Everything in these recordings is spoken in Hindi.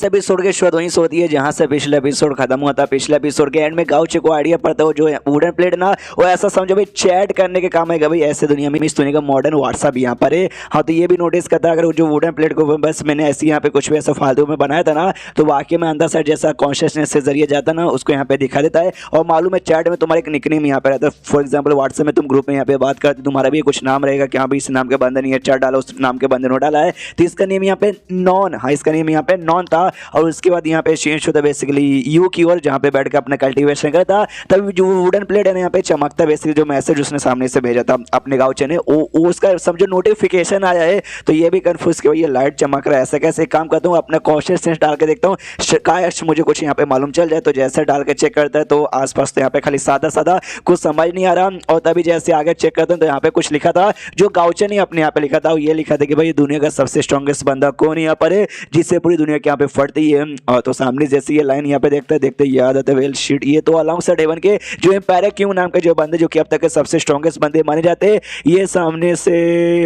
इस एपिसोड के शुरुआत वहीं से होती है जहां से पिछला एपिसोड खत्म हुआ था। पिछले एपिसोड के एंड में गाउचे को आइडिया पड़ता है जो वुडन प्लेट ना वो ऐसा समझो भाई चैट करने के काम है भाई ऐसे दुनिया में इस दुनिया का मॉडर्न व्हाट्सअप यहाँ पर है। हाँ तो ये भी नोटिस करता है अगर जो वुडन प्लेट को बस मैंने ऐसे यहाँ पे कुछ भी ऐसा फालतू में बनाया था ना तो वाकई में अंदर साइड जैसा कॉन्शियसनेस से जरिए जाता ना उसको यहाँ पे दिखा देता है। और मालूम है चैट में तुम्हारा एक निकनेम यहाँ पे रहता है। फॉर एग्जाम्पल व्हाट्सएप में तुम ग्रुप में यहाँ पे बात करते तुम्हारा भी कुछ नाम रहेगा कि हाँ भाई इस नाम के बंदे नहीं है चैट डाला उस नाम के बंदे ने डाला है तो इसका नेम यहाँ पे नॉन। हाँ इसका नेम यहाँ पे नॉन था और उसके बाद यहाँ पे चेंज होता बेसिकली यू की ओर जहाँ पे बैठ के अपना कल्टीवेशन करता तब जो वुडन प्लेट है यहाँ पे चमकता बेसिकली जो मैसेज उसने सामने से भेजा था अपने गाँव ने वो उसका समझो नोटिफिकेशन आया है तो ये भी कंफ्यूज कि भाई ये लाइट चमक रहा है ऐसा कैसे काम करता हूँ अपना कॉन्शियसनेस डाल के देखता हूँ काश मुझे कुछ यहाँ पे मालूम चल जाए। तो जैसे डाल के चेक करता है तो आसपास तो यहाँ पे खाली सादा सादा कुछ समझ नहीं आ रहा और तभी जैसे आगे चेक करते हैं तो यहाँ पे कुछ लिखा था जो गाउचे ने अपने यहाँ पे लिखा था। ये लिखा था कि भाई दुनिया का सबसे स्ट्रॉन्गेस्ट बंदा कौन यहाँ पर है जिससे पूरी दुनिया के यहाँ पे फटती है। और तो सामने जैसे ये लाइन यहाँ पे देखते याद आता है वेल शीट ये तो अलाउंग सर डेवन के जो एम्पायर क्यों नाम के जो बंदे जो कि अब तक के सबसे स्ट्रॉन्गेस्ट बंदे माने जाते हैं ये सामने से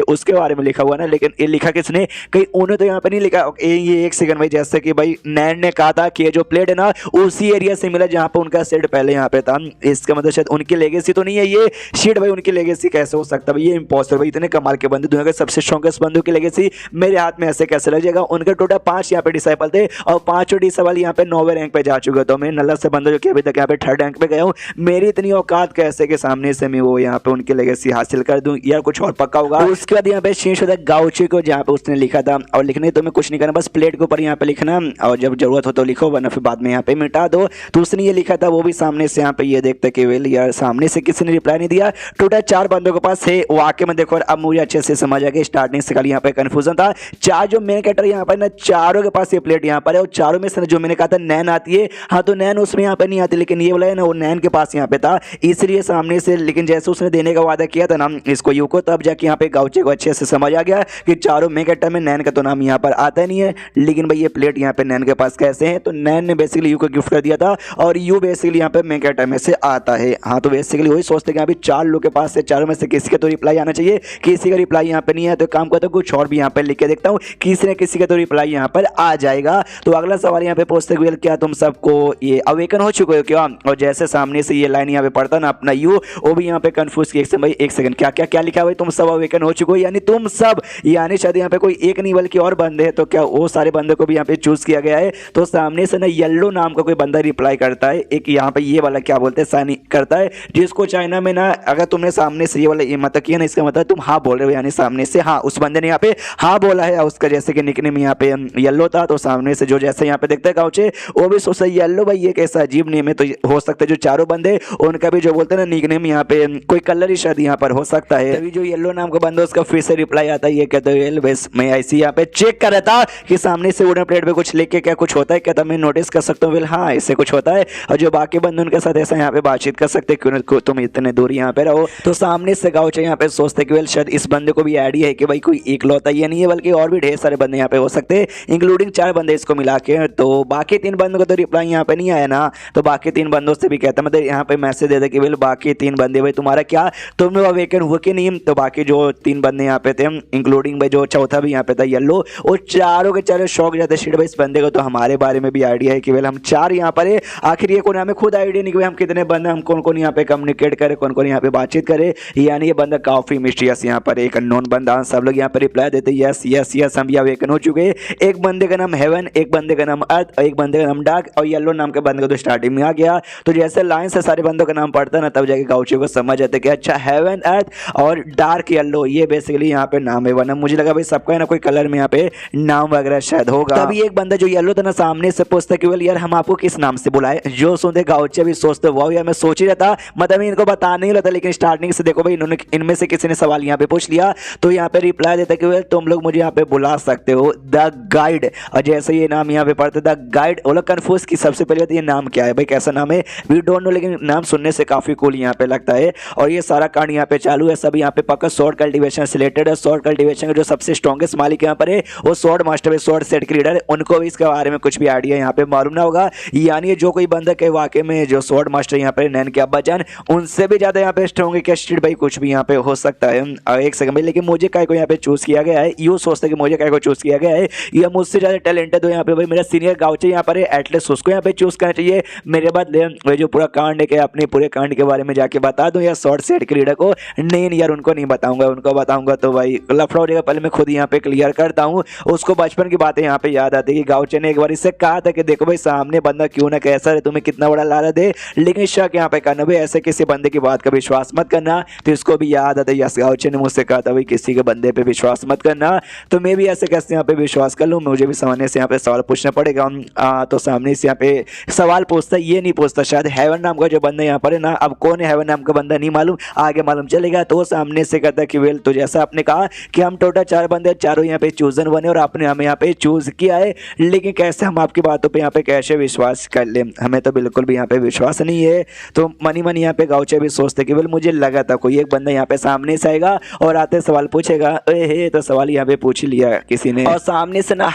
उसके बारे में लिखा हुआ ना। लेकिन ये लिखा किसने कहीं उन्होंने तो यहाँ पे नहीं लिखा। ये एक सेकंड भाई जैसे कि भाई नैन ने कहा था कि ये जो प्लेट है ना उसी एरिया से मिला जहाँ पे उनका सेट पहले यहाँ पे था। इसका मतलब शायद उनकी लेगेसी तो नहीं है ये शीट भाई उनकी लेगेसी कैसे हो सकता है भाई ये इम्पॉसिबल भाई इतने कमाल के बंदे दुनिया के सबसे स्ट्रॉन्गेस्ट बंदों की लेगेसी मेरे हाथ में ऐसे कैसे लग जाएगा। उनके टोटल 5 यहाँ पे डिसाइपल थे और 5 डिसाइपल यहाँ पे 9वें रैंक पे जा चुके तो मैं नल्ला से बंदा जो कि अभी तक यहाँ पे 3rd रैंक पे गया हूँ मेरी इतनी औकात कैसे के सामने से मैं वो यहाँ पे उनकी लेगेसी हासिल कर दूं या कुछ और पक्का होगा। उसके बाद यहाँ पे चेंज होता है गाउची को जहाँ पे उसने लिखा था और लिखने तो मैं कुछ नहीं करना बस प्लेट के ऊपर यहाँ पे लिखना और जब जरूरत हो तो लिखो वरना फिर बाद में यहाँ पे मिटा दो। तो उसने ये लिखा था वो भी सामने से यहाँ पे ये देखते कि वेल यार सामने से किसी ने रिप्लाई नहीं दिया। टोटल 4 बंदों के पास है वाकई में देखो अब मुझे अच्छे से समझ आ गया स्टार्टिंग से खाली यहाँ पे कंफ्यूजन था। 4 जो मेन कैरेक्टर यहाँ पर ना चारों के पास ये प्लेट यहाँ पर है और चारों में से जो मैंने कहा था नैन आती है। हाँ तो नैन उसमें यहाँ पे नहीं आती लेकिन ये वाला है ना वो नैन के पास यहाँ पे था इसलिए सामने से। लेकिन जैसे उसने देने का वादा किया था ना इसको यू को तब जाके यहाँ पे गाउचे को अच्छे से समझ आ गया कि चारों मेन कैरेक्टर में नैन का तो नाम यहाँ पर आता नहीं है लेकिन भाई ये प्लेट यहाँ पे नैन के पास कैसे है। तो नैन ने बेसिकली यू को गिफ्ट कर दिया था और यू बेसिकली यहाँ पे मेन कैरेक्टर में से आता है। हाँ तो बेसिकली वही सोचते कि यहाँ पे 4 लोग के पास है चारों में से किसी का तो रिप्लाई आना चाहिए किसी का रिप्लाई यहाँ पे नहीं है तो काम करता हूँ कुछ और भी यहाँ पे लिख के देखता हूँ किसी न किसी का तो रिप्लाई यहाँ पर आ जाएगा। तो अगला सवाल यहाँ पे पूछते हुए क्या तुम सबको ये अवेकन हो चुके हो क्या। और जैसे सामने से ये लाइन यहाँ पे पढ़ता ना अपना यू वो भी यहाँ पे कंफ्यूज किया एक सेकंड क्या क्या क्या लिखा भाई तुम सब अवेकन हो चुके हो यानी तुम सब यानी शायद यहाँ पे कोई एक नहीं बल्कि और बंदे हैं तो क्या वो सारे बंदे को भी यहाँ पे चूज किया गया है। तो सामने से ना येलो नाम का कोई बंदा रिप्लाई करता है एक यहाँ पे ये वाला क्या बोलते हैं साइन करता है जिसको चाइना में ना अगर तुमने सामने से ये वाला ये मतलब किया ना इसका मतलब तुम हाँ बोल रहे हो यानी सामने से हाँ उस बंदे ने यहाँ पे हाँ बोला है। उसका जैसे कि निकनेम यहाँ पे येलो था तो सामने से जो जैसे यहाँ पे देखते हैं गाउचे वो भी सोचता है येलो भाई ये कैसा अजीब नेम है तो हो सकता है जो चारों बंदे उनका भी जो बोलते हैं ना निकनेम यहाँ पे कोई कलर ही शायद यहाँ पर हो सकता है। तभी जो येलो नाम का बंदा उसका फिर से रिप्लाई आता है ये कहते हैं बस मैं ऐसी यहाँ पे चेक कर रहा था कि सामने से वुडन प्लेट पे कुछ लिख के क्या कुछ होता है क्या तो मैं नोटिस कर सकता हूँ वेल हाँ इससे कुछ होता है। और जो बाकी बंदे उनके साथ ऐसा यहाँ पे बातचीत कर सकते क्यों तुम इतने दूर यहाँ पे रहो। तो सामने से गाउचे यहाँ पे सोचते कि वेल शायद इस बंदे को भी आइडिया है कि भाई कोई इकलौता ये नहीं है बल्कि और भी ढेर सारे बंदे यहाँ पे हो सकते हैं इंक्लूडिंग 4 बंदे इसको मिला के। तो बाकी 3 बंदों को तो रिप्लाई यहाँ पे नहीं आया ना तो बाकी 3 बंदों से भी कहता मतलब यहाँ पे मैसेज दे दे कि वेल बाकी 3 बंदे भाई तुम्हारा क्या तुम लोग अवेकन हुए कि नहीं। तो बाकी जो 3 बंदे यहाँ पे थे इंक्लूडिंग भाई जो चौथा भी यहाँ पे था येलो वो चारों के चारों शौक जाते शिट भाई इस बंदे को तो हमारे बारे में भी आइडिया है कि वेल हम 4 यहाँ पर है आखिर ये कौन हमें खुद आइडिया नहीं कि हम कितने बंदे हम कौन कौन यहाँ पे कम्युनिकेट करें कौन कौन यहाँ पे बातचीत करे यानी ये बंदा काफी मिस्टीरियस यहाँ पर एक अननोन बंदा। सब लोग यहाँ पर रिप्लाई देते यस यस यस हम भी अवेकन हो चुके। एक बंदे का नाम हेवन एक बंदे का नाम अर्थ और एक बंदे का नाम डार्क और येलो नाम के बंदे को तो स्टार्टिंग में आ गया। तो जैसे लाइन से सारे बंदों का नाम पढ़ता ना तब जाके गाउचे को समझ आते कि अच्छा हेवन अर्थ और डार्क येलो ये बेसिकली यहाँ पे नाम है वरना मुझे लगा भाई सबका है ना कोई कलर में यहाँ पे नाम वगैरह शायद होगा। तभी एक बंदा जो येलो था ना सामने से पूछता कि यार हम आपको किस नाम से बुलाए। जो सुनते गाउचे भी सोचते वाह यार मैं सोच ही रहा था मतलब इनको बता नहीं रहा था लेकिन स्टार्टिंग से देखो भाई इन्होंने इनमें से किसी ने सवाल यहाँ पे पूछ लिया तो यहाँ पे रिप्लाई देता कि तुम लोग मुझे यहाँ पे बुला सकते हो द गाइड। और जैसे ये नाम यहाँ पे पढ़ते द गाइड वो लोग कन्फ्यूज की सबसे पहले बात ये नाम क्या है भाई कैसा नाम है वी डोंट नो लेकिन नाम सुनने से काफी कूल यहाँ पे लगता है। और ये सारा कांड यहाँ पे चालू है सब यहाँ पे पक्का स्वॉर्ड कल्टीवेशन से रिलेटेड है। स्वॉर्ड कल्टीवेशन का जो सबसे स्ट्रॉन्गेस्ट मालिक यहाँ पर है वो स्वॉर्ड मास्टर है स्वॉर्ड सेट के लीडर उनको भी इसके बारे में कुछ भी आइडिया यहाँ पे मालूम ना होगा यानी जो कोई बंदा के वाकई में जो स्वॉर्ड मास्टर यहाँ पे नैन के अब्बा जान उनसे भी ज्यादा यहाँ पे स्ट्रॉन्ग है क्या स्ट्रीट भाई कुछ भी यहाँ पे हो सकता है। एक सेकंड में लेकिन मुझे काय को यहाँ पे चूज किया गया है यू सोचते कि मुझे काय को चूज किया गया है ये मुझसे ज्यादा टैलेंटेड तो यहाँ पे भाई मेरा सीनियर गाउचे यहाँ पर है, एटलीस्ट उसको यहाँ पे चूज करना चाहिए। मेरे बाद वही जो पूरा कांड है, अपने पूरे कांड के बारे में जाके बता दूं या शॉर्ट सेट के लीडर को? नहीं यार, उनको नहीं बताऊंगा। उनको बताऊंगा तो भाई लफड़ा हो जाएगा। पहले मैं खुद यहाँ पे क्लियर करता हूँ। उसको बचपन की बातें यहाँ पे याद आती है कि गाउचे ने एक बार इससे कहा था कि देखो भाई सामने बंदा क्यों ना कैसा है, तुम्हें कितना बड़ा लालच दे, लेकिन शक यहाँ पे करना भाई, ऐसे किसी बंदे की बात का विश्वास मत करना। तो इसको भी याद आता है, यस गाउचे ने मुझसे कहा था भाई किसी के बंदे पे विश्वास मत करना। तो मैं भी ऐसे कैसे यहाँ पे विश्वास कर लूँ? मुझे भी सामने से यहाँ पे सवाल पूछना पड़ेगा। तो सामने से यहाँ पे सवाल पूछता, ये नहीं पूछता शायद हेवन नाम का जो बंदा यहाँ पर है ना, अब कौन है हेवन नाम का बंदा नहीं मालूम, आगे मालूम चलेगा। तो सामने से कहता है कि वेल, तो जैसा आपने कहा कि हम टोटल 4 बंदे, चारों यहाँ पे चूजन बने और आपने हमें यहाँ पे चूज किया है, लेकिन कैसे हम आपकी बातों पे यहाँ पे कैसे विश्वास कर ले? हमें तो बिल्कुल भी यहाँ पे विश्वास नहीं है। तो मनी मनी यहाँ पे गाउचे भी सोचते कि वेल मुझे लगा था कोई एक बंदा यहाँ पे सामने से आएगा और आते सवाल पूछेगा। हे तो सवाल यहाँ पे पूछ लिया किसी ने, और सामने से ना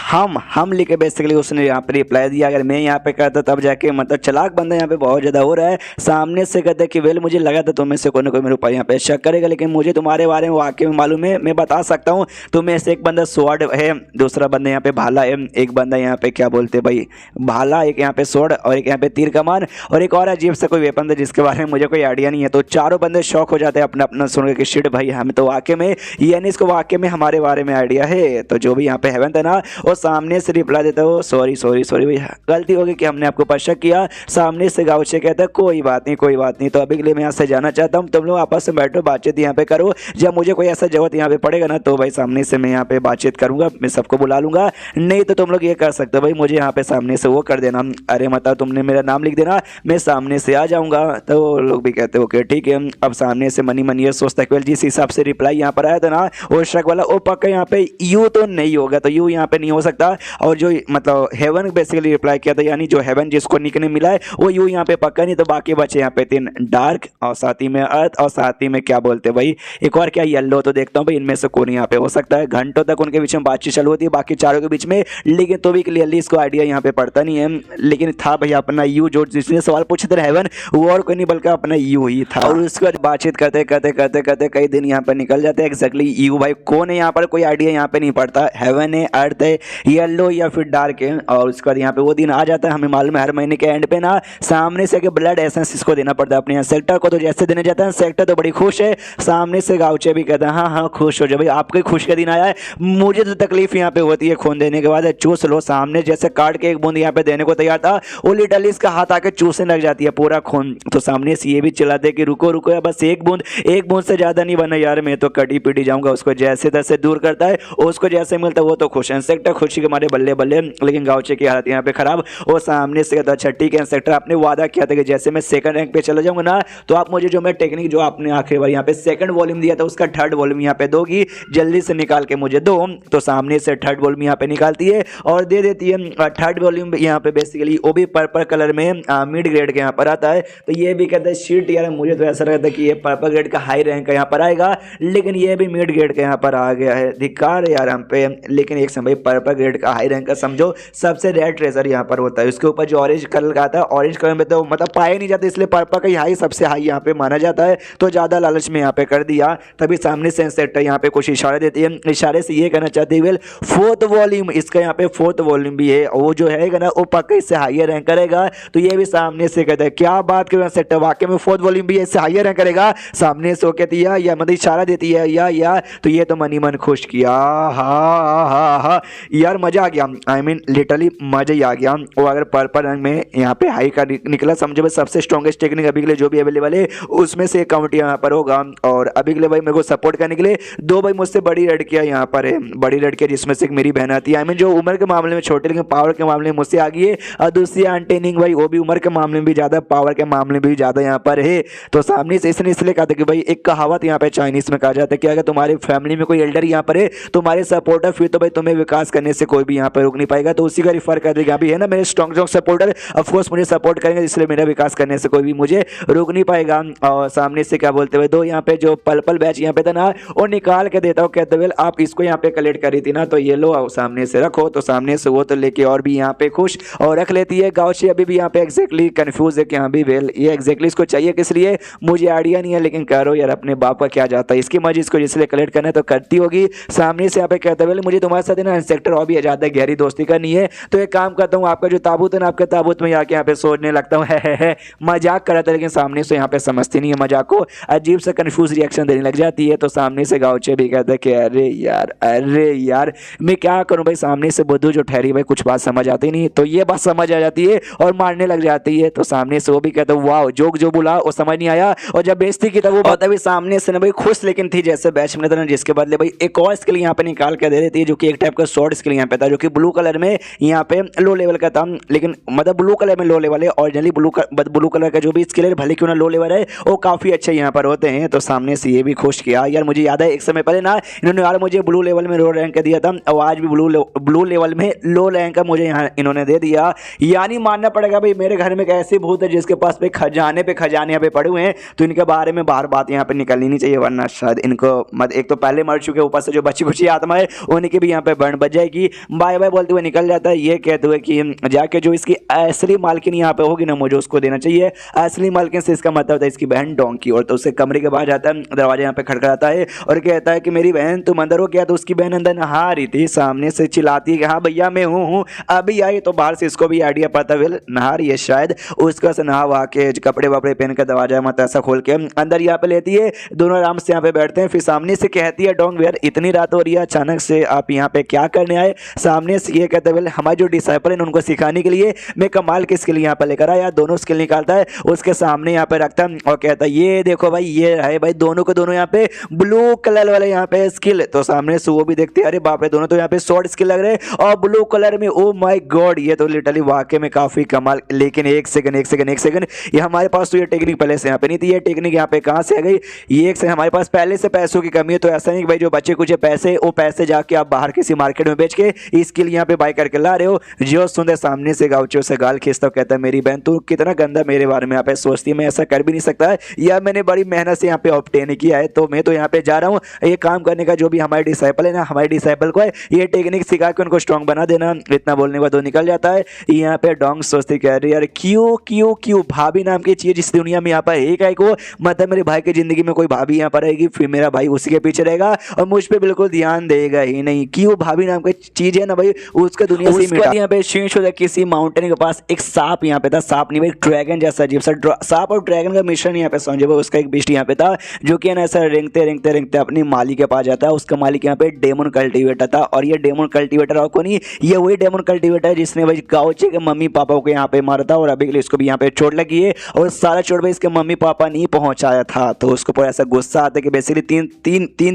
हम लिखे बेसिकली उसने यहाँ पे रिप्लाई दिया। अगर मैं यहाँ पे करता तब जाके मतलब चालाक बंदा यहाँ पे बहुत ज़्यादा हो रहा है। सामने से कहते कि वेल मुझे लगा था तुम्हें से कोई ना कोई मेरे ऊपर यहाँ पे शक करेगा, लेकिन मुझे तुम्हारे बारे में वाकई में मालूम है, मैं बता सकता हूँ। तुम्हें से एक बंदा स्वॉर्ड है, दूसरा बंदा यहाँ पे भाला है, एक बंदा यहाँ पे क्या बोलते भाई भाला, एक यहाँ पे स्वॉर्ड और एक यहाँ पे तीर कमान, और एक और अजीब सा कोई वेपन था जिसके बारे में मुझे कोई आइडिया नहीं है। तो चारों बंदे शौक हो जाते हैं अपना अपना सुन के, शिट भाई हमें तो वाकई में, यानी इसको वाकई में हमारे बारे में आइडिया है। तो जो भी यहाँ पे हेवन था ना, वो सामने से रिप्लाई देता हो, सॉरी सॉरी सॉरी भाई गलती हो गई कि हमने आपको पर शक किया। सामने से गाउचे कहता है कोई बात नहीं कोई बात नहीं। तो अभी के लिए मैं यहाँ से जाना चाहता हूँ, तुम लोग आपस में बैठो, बातचीत यहाँ पे करो। जब मुझे कोई ऐसा जरूरत यहाँ पे पड़ेगा ना, तो भाई सामने से मैं यहाँ पे बातचीत करूंगा, मैं सबको बुला लूंगा। नहीं तो तुम लोग ये कर सकते हो भाई, मुझे यहाँ पे सामने से वो कर देना, अरे मतलब तुमने मेरा नाम लिख देना, मैं सामने से आ जाऊंगा। तो वो लोग भी कहते हो ओके ठीक है। अब सामने से मनी मनी ये सोचता है जिस हिसाब से रिप्लाई यहाँ पर आया था ना वो शक वाला, वो पक्का यहाँ पे यू तो नहीं होगा, तो यू यहाँ पे नहीं हो सकता। और जो मतलब हेवन बेसिकली रिप्लाई किया था, यानी जो हेवन जिसको निकने मिला है वो यू यहाँ पे पक्का नहीं। तो बाकी बचे यहाँ पे 3 डार्क और साथ ही में अर्थ और साथ ही में क्या बोलते हैं भाई एक और क्या येलो। तो देखता हूँ भाई इनमें से कौन यहाँ पे हो सकता है। घंटों तक उनके बीच में बातचीत चालू होती है बाकी चारों के बीच में, लेकिन तो भी क्लियरली इसको आइडिया यहाँ पे पड़ता नहीं है। लेकिन था भाई अपना यू, जो जिसने सवाल पूछे थे हेवन, वो और कोई नहीं बल्कि अपना यू ही था। और उसके बाद बातचीत करते करते करते करते कई दिन यहाँ पर निकल जाते हैं। एक्जैक्टली यू भाई कौन है यहाँ पर कोई आइडिया यहाँ पे नहीं पड़ता, हेवन है, अर्थ है, येलो या फिर डार्क है। और उसके बाद यहाँ पे वो दिन आ जाता है, हमें मालूम है हर महीने के एंड पे ना सामने से ब्लड एसेंस इसको देना पड़ता है अपने यहाँ सेक्टर को। तो जैसे देने जाता है सेक्टर तो बड़ी खुश है, सामने से गाउचे भी कहता है हाँ हाँ खुश हो जाओ भाई, आपके खुश का दिन आया है, मुझे तो तकलीफ यहाँ पे होती है खून देने के बाद, चूस लो। सामने जैसे काट के एक बूंद यहाँ पे देने को तैयार था, वो लिटरली इसका हाथ आके चूसने लग जाती है पूरा खून। तो सामने से ये भी चिल्लाते कि रुको रुको बस एक बूंद से ज्यादा नहीं बना यार, मैं तो कटी पीटी जाऊंगा। उसको जैसे तैसे दूर करता है, उसको जैसे मिलता है वो तो खुश है। इंसेक्टर खुशी के मारे बल्ले बल्ले, लेकिन गाउचे की हालत यहाँ पे खराब। वो सामने से कहता अच्छा ठीक है इंसेक्टर, आपने वादा किया था कि जैसे मैं सेकंड रैंक पे चला जाऊंगा ना, तो आप मुझे जो मैं टेक्निक जो आपने आखिरी बार यहाँ पे सेकंड वॉल्यूम दिया था उसका थर्ड वॉल्यूम यहाँ पे दोगी, जल्दी से निकाल के मुझे दो। तो सामने से थर्ड वॉल्यूम यहाँ पे निकालती है और दे देती है। थर्ड वॉल्यूम यहाँ पे बेसिकली वो भी पर्पल कलर में मिड ग्रेड के यहाँ पर आता है। तो ये भी कहता है शीट यार, मुझे तो ऐसा लगता है कि ये पर्पल ग्रेड का हाई रैंक का यहाँ पर आएगा, लेकिन ये भी मिड ग्रेड का यहाँ पर आ गया है। धिक्कार यार हम पे। लेकिन एक समय पर्पल ग्रेड का हाई रैंक का समझो सबसे रेयर ट्रेजर यहाँ पर होता है, उसके ऊपर जो ऑरेंज कलर का आता है, ऑरेंज कलर में तो मतलब पाया नहीं जाता, इसलिए पर्पल का हाई सबसे हाई यहाँ पे माना जाता है। तो ज्यादा लालच में यहाँ पे कर दिया। तभी सामने से इंसेक्टर यहाँ पे कुछ इशारे देती है, इशारे से ये कहना चाहती है फोर्थ वॉल्यूम, इसका यहाँ पे फोर्थ वॉल्यूम भी है, वो जो है ना वो पक्का इससे हाइयर रैंक करेगा। तो ये भी सामने से कहता है क्या बात कर रहे हैं इंसेक्टर, वाकई में फोर्थ वॉल्यूम भी इससे हाइयर रैंक करेगा। सामने से वो कहती है या मतलब इशारा देती है या तो ये तो मनी मन खुश किया, हा यार मजा आ गया, आई मीन लिटरली मजा ही आ गया। वो अगर पर्पल रंग में यहाँ पे हाई का निकला समझो सबसे स्ट्रॉन्गेस्ट टेक्निक अभी के लिए जो भी अवेलेबल है उसमें से काउंट यहाँ पर होगा। और अभी के लिए भाई मेरे को सपोर्ट करने के लिए 2 भाई मुझसे बड़ी लड़कियां यहाँ पर है, बड़ी लड़कियां जिसमें से एक मेरी बहन आती है, आई मीन जो उम्र के मामले में छोटे लेकिन पावर के मामले में मुझसे आ गई है। और दूसरी आंटी निंग भाई वो भी उम्र के मामले में भी ज्यादा, पावर के मामले में भी ज्यादा यहाँ पर है। तो सामने से इसलिए कहा था कि भाई एक कहावत यहाँ पे चाइनीज में कहा जाता है कि अगर तुम्हारी फैमिली में कोई एल्डर यहाँ पर है तुम्हारे सपोर्टर, फिर तो भाई तुम्हें विकास करने से कोई भी यहाँ पर रोक नहीं पाएगा। तो उसी का रिफर कर देगा अभी है ना, मेरे स्ट्रॉन्ग सपोर्टर ऑफकोर्स मुझे सपोर्ट करेंगे, इसलिए मेरा विकास करने से कोई भी मुझे रोक नहीं पाएगा। और सामने से क्या बोलते हुए 2 यहाँ पे जो पल बैच यहाँ पे था ना वो निकाल के देता हूँ, कहते हुए आप इसको यहाँ पे कलेक्ट करी थी ना, तो ये लो सामने से रखो। तो सामने से वो तो लेके और भी यहाँ पे खुश और रख लेती है। गाउची अभी भी यहाँ पे एक्जैक्टली कंफ्यूज है कि हाँ भी वेल ये एक्जैक्टली इसको चाहिए किस लिए मुझे आइडिया नहीं है, लेकिन करो यार अपने बाप का क्या जाता है, इसकी मर्जी, इसको जिसलिए कलेक्ट करना है तो करती होगी। सामने से यहाँ पे कहते हुए मुझे तुम्हारे साथ ना इंसेक्टर और भी ज्यादा गहरी दोस्ती करनी है तो एक काम करता हूँ, आपका जो ताबूत है ना, आपके ताबूत में जाके यहाँ पे सोचने लगता हूँ। है मजाक कर रहा था, लेकिन सामने से यहाँ पे समझती नहीं है मजाक को, अजीब सा कंफ्यूज रिएक्शन देने लग जाती है। तो सामने से गाउचे भी कहते हैं कि अरे यार मैं क्या करूं भाई, सामने से बुद्धू जो ठहरी भाई कुछ बात समझ आती नहीं, तो ये बात समझ आ जाती है और मारने लग जाती है। तो सामने से वो भी कहते हैं वाह, जोक जो बोला वो समझ नहीं आया, और जब बेइज्जती की तब वो बात अभी सामने से ना भाई खुश लेकिन थी जैसे बैट्समैन था, जिसके बदले भाई एक और स्किल यहाँ पे निकाल के दे रही थी, जो कि एक टाइप का शॉर्ट स्किल यहाँ पे था, जो कि ब्लू कलर में यहाँ पे लो लेवल का था, लेकिन मतलब ब्लू कलर में लो लेवल है, ऑरिजिनली ब्लू कलर का जो भी स्किल है भले क्यों ना लो लेवल है वो काफी अच्छे यहाँ पर होते हैं। तो सामने से ये भी खुश किया यार, मुझे याद है एक समय पहले ना इन्होंने यार मुझे ब्लू लेवल में लो रैंक दिया था, और आज भी ब्लू लेवल में लो रैंक का मुझे यहाँ इन्होंने दे दिया। यानी मानना पड़ेगा भाई मेरे घर में एक ऐसी भूत है जिसके पास पे खजाने यहाँ पे पड़े हुए हैं, तो इनके बारे में बाहर बात यहाँ पे निकलनी नहीं चाहिए, वरना शायद इनको एक तो पहले मर चुके, ऊपर से जो बची खुची आत्मा है उनकी भी यहाँ पे बन बच जाएगी। बाय बाय बोलते हुए निकल जाता है, ये कहते हुए कि जाके जो इसकी असली मालकिन यहाँ पे होगी ना मुझे उसको देना चाहिए। असली मालकिन से इसका मतलब है इसकी बहन डोंकी, और तो उसके कमरे के बाहर जाता है, दरवाजा यहाँ पे खड़खड़ाता है और कहता है कि मेरी बहन तुम अंदर हो क्या? तो उसकी बहन अंदर नहा रही थी, सामने से चिल्लाती है कि हाँ भैया मैं हूँ अभी आई। तो बाहर से इसको भी आइडिया पता है नहा रही है शायद, उसका से नहा वहा के कपड़े वपड़े पहन कर दरवाजा मत ऐसा खोल के अंदर यहाँ पे लेती है, दोनों आराम से यहाँ पे बैठते हैं। फिर सामने से कहती है डोंग यार इतनी रात हो रही है अचानक से आप यहाँ पे क्या करने आए? सामने से ये कहते हैं हमारे जो डिसाइपल है उनको सिखाने के लिए मैं कमाल के स्किल यहाँ पे लेकर आया। दोनों स्किल निकालता है उसके सामने यहाँ पे रखता है और कहता है ये देखो भाई ये है भाई दोनों को दोनों यहाँ पे ब्लू कलर वाले यहाँ पे स्किल। तो सामने से वो भी देखते हैं अरे बाप रे दोनों तो यहाँ पे शॉर्ट स्किल लग रहे हैं और ब्लू कलर में, ओ माय गॉड ये तो लिटरली वाकई में काफी कमाल। लेकिन एक सेकंड ये हमारे पास तो ये टेक्निक पहले से यहाँ पे नहीं थी, ये टेक्निक यहाँ पे कहाँ से आ गई? ये एक से हमारे पास पहले से पैसों की कमी है, तो ऐसा नहीं भाई जो बच्चे कुछ पैसे वो पैसे जाके आप बाहर किसी मार्केट में बेच के इसके लिए यहाँ पे बाय करके ला रहे हो। जो सुनते सामने से गाउचो से गाल खींचता कहता है मेरी बहन तू कितना गंदा मेरे बारे में यहाँ पे सोचती है, मैं ऐसा कर भी नहीं सकता है, या मैंने बड़ी मेहनत से यहाँ पे ऑब्टेन किया है, तो मैं तो यहाँ पे जा रहा हूँ ये काम करने का। जो भी हमारे डिसाइपल है ना, हमारे डिसाइपल को है ये टेक्निक सिखा के उनको स्ट्रॉन्ग बना देना। इतना बोलने के बाद वो निकल जाता है। यहाँ पे डोंग सोचती कह रही यार क्यों भाभी नाम की चीज इस दुनिया में यहाँ पर एक है को, मतलब मेरे भाई की जिंदगी में कोई भाभी यहाँ पर रहेगी फिर मेरा भाई उसी के पीछे रहेगा और मुझ पे बिल्कुल ध्यान देगा ही नहीं। क्यों भाभी नाम की चीज है ना भाई उसका दुनिया से मिटा। यहाँ पे शीश होता किसी माउंटेन के पास एक सांप यहाँ पे था, सांप नहीं भाई ड्रैगन जैसा अजीब सा सांप और ड्रैगन का मिश्रण यहाँ पे समझे भाई। उसका एक बिस्ट यहाँ पे था जो कि ना ऐसा रेंगते अपनी मालिक के पास जाता है। उसका मालिक यहाँ पे डेमन कल्टीवेटर था, और ये डेमन कल्टीवेटर और को नहीं, ये वही डेमन कल्टीवेटर है जिसने भाई गाउचे के मम्मी पापा को यहाँ पे मारा था और अभी के लिए इसको भी यहाँ पे चोट लगी है और सारा चोट भाई इसके मम्मी पापा नहीं पहुंचाया था। तो उसको पूरा ऐसा गुस्सा आता है कि बेसिकली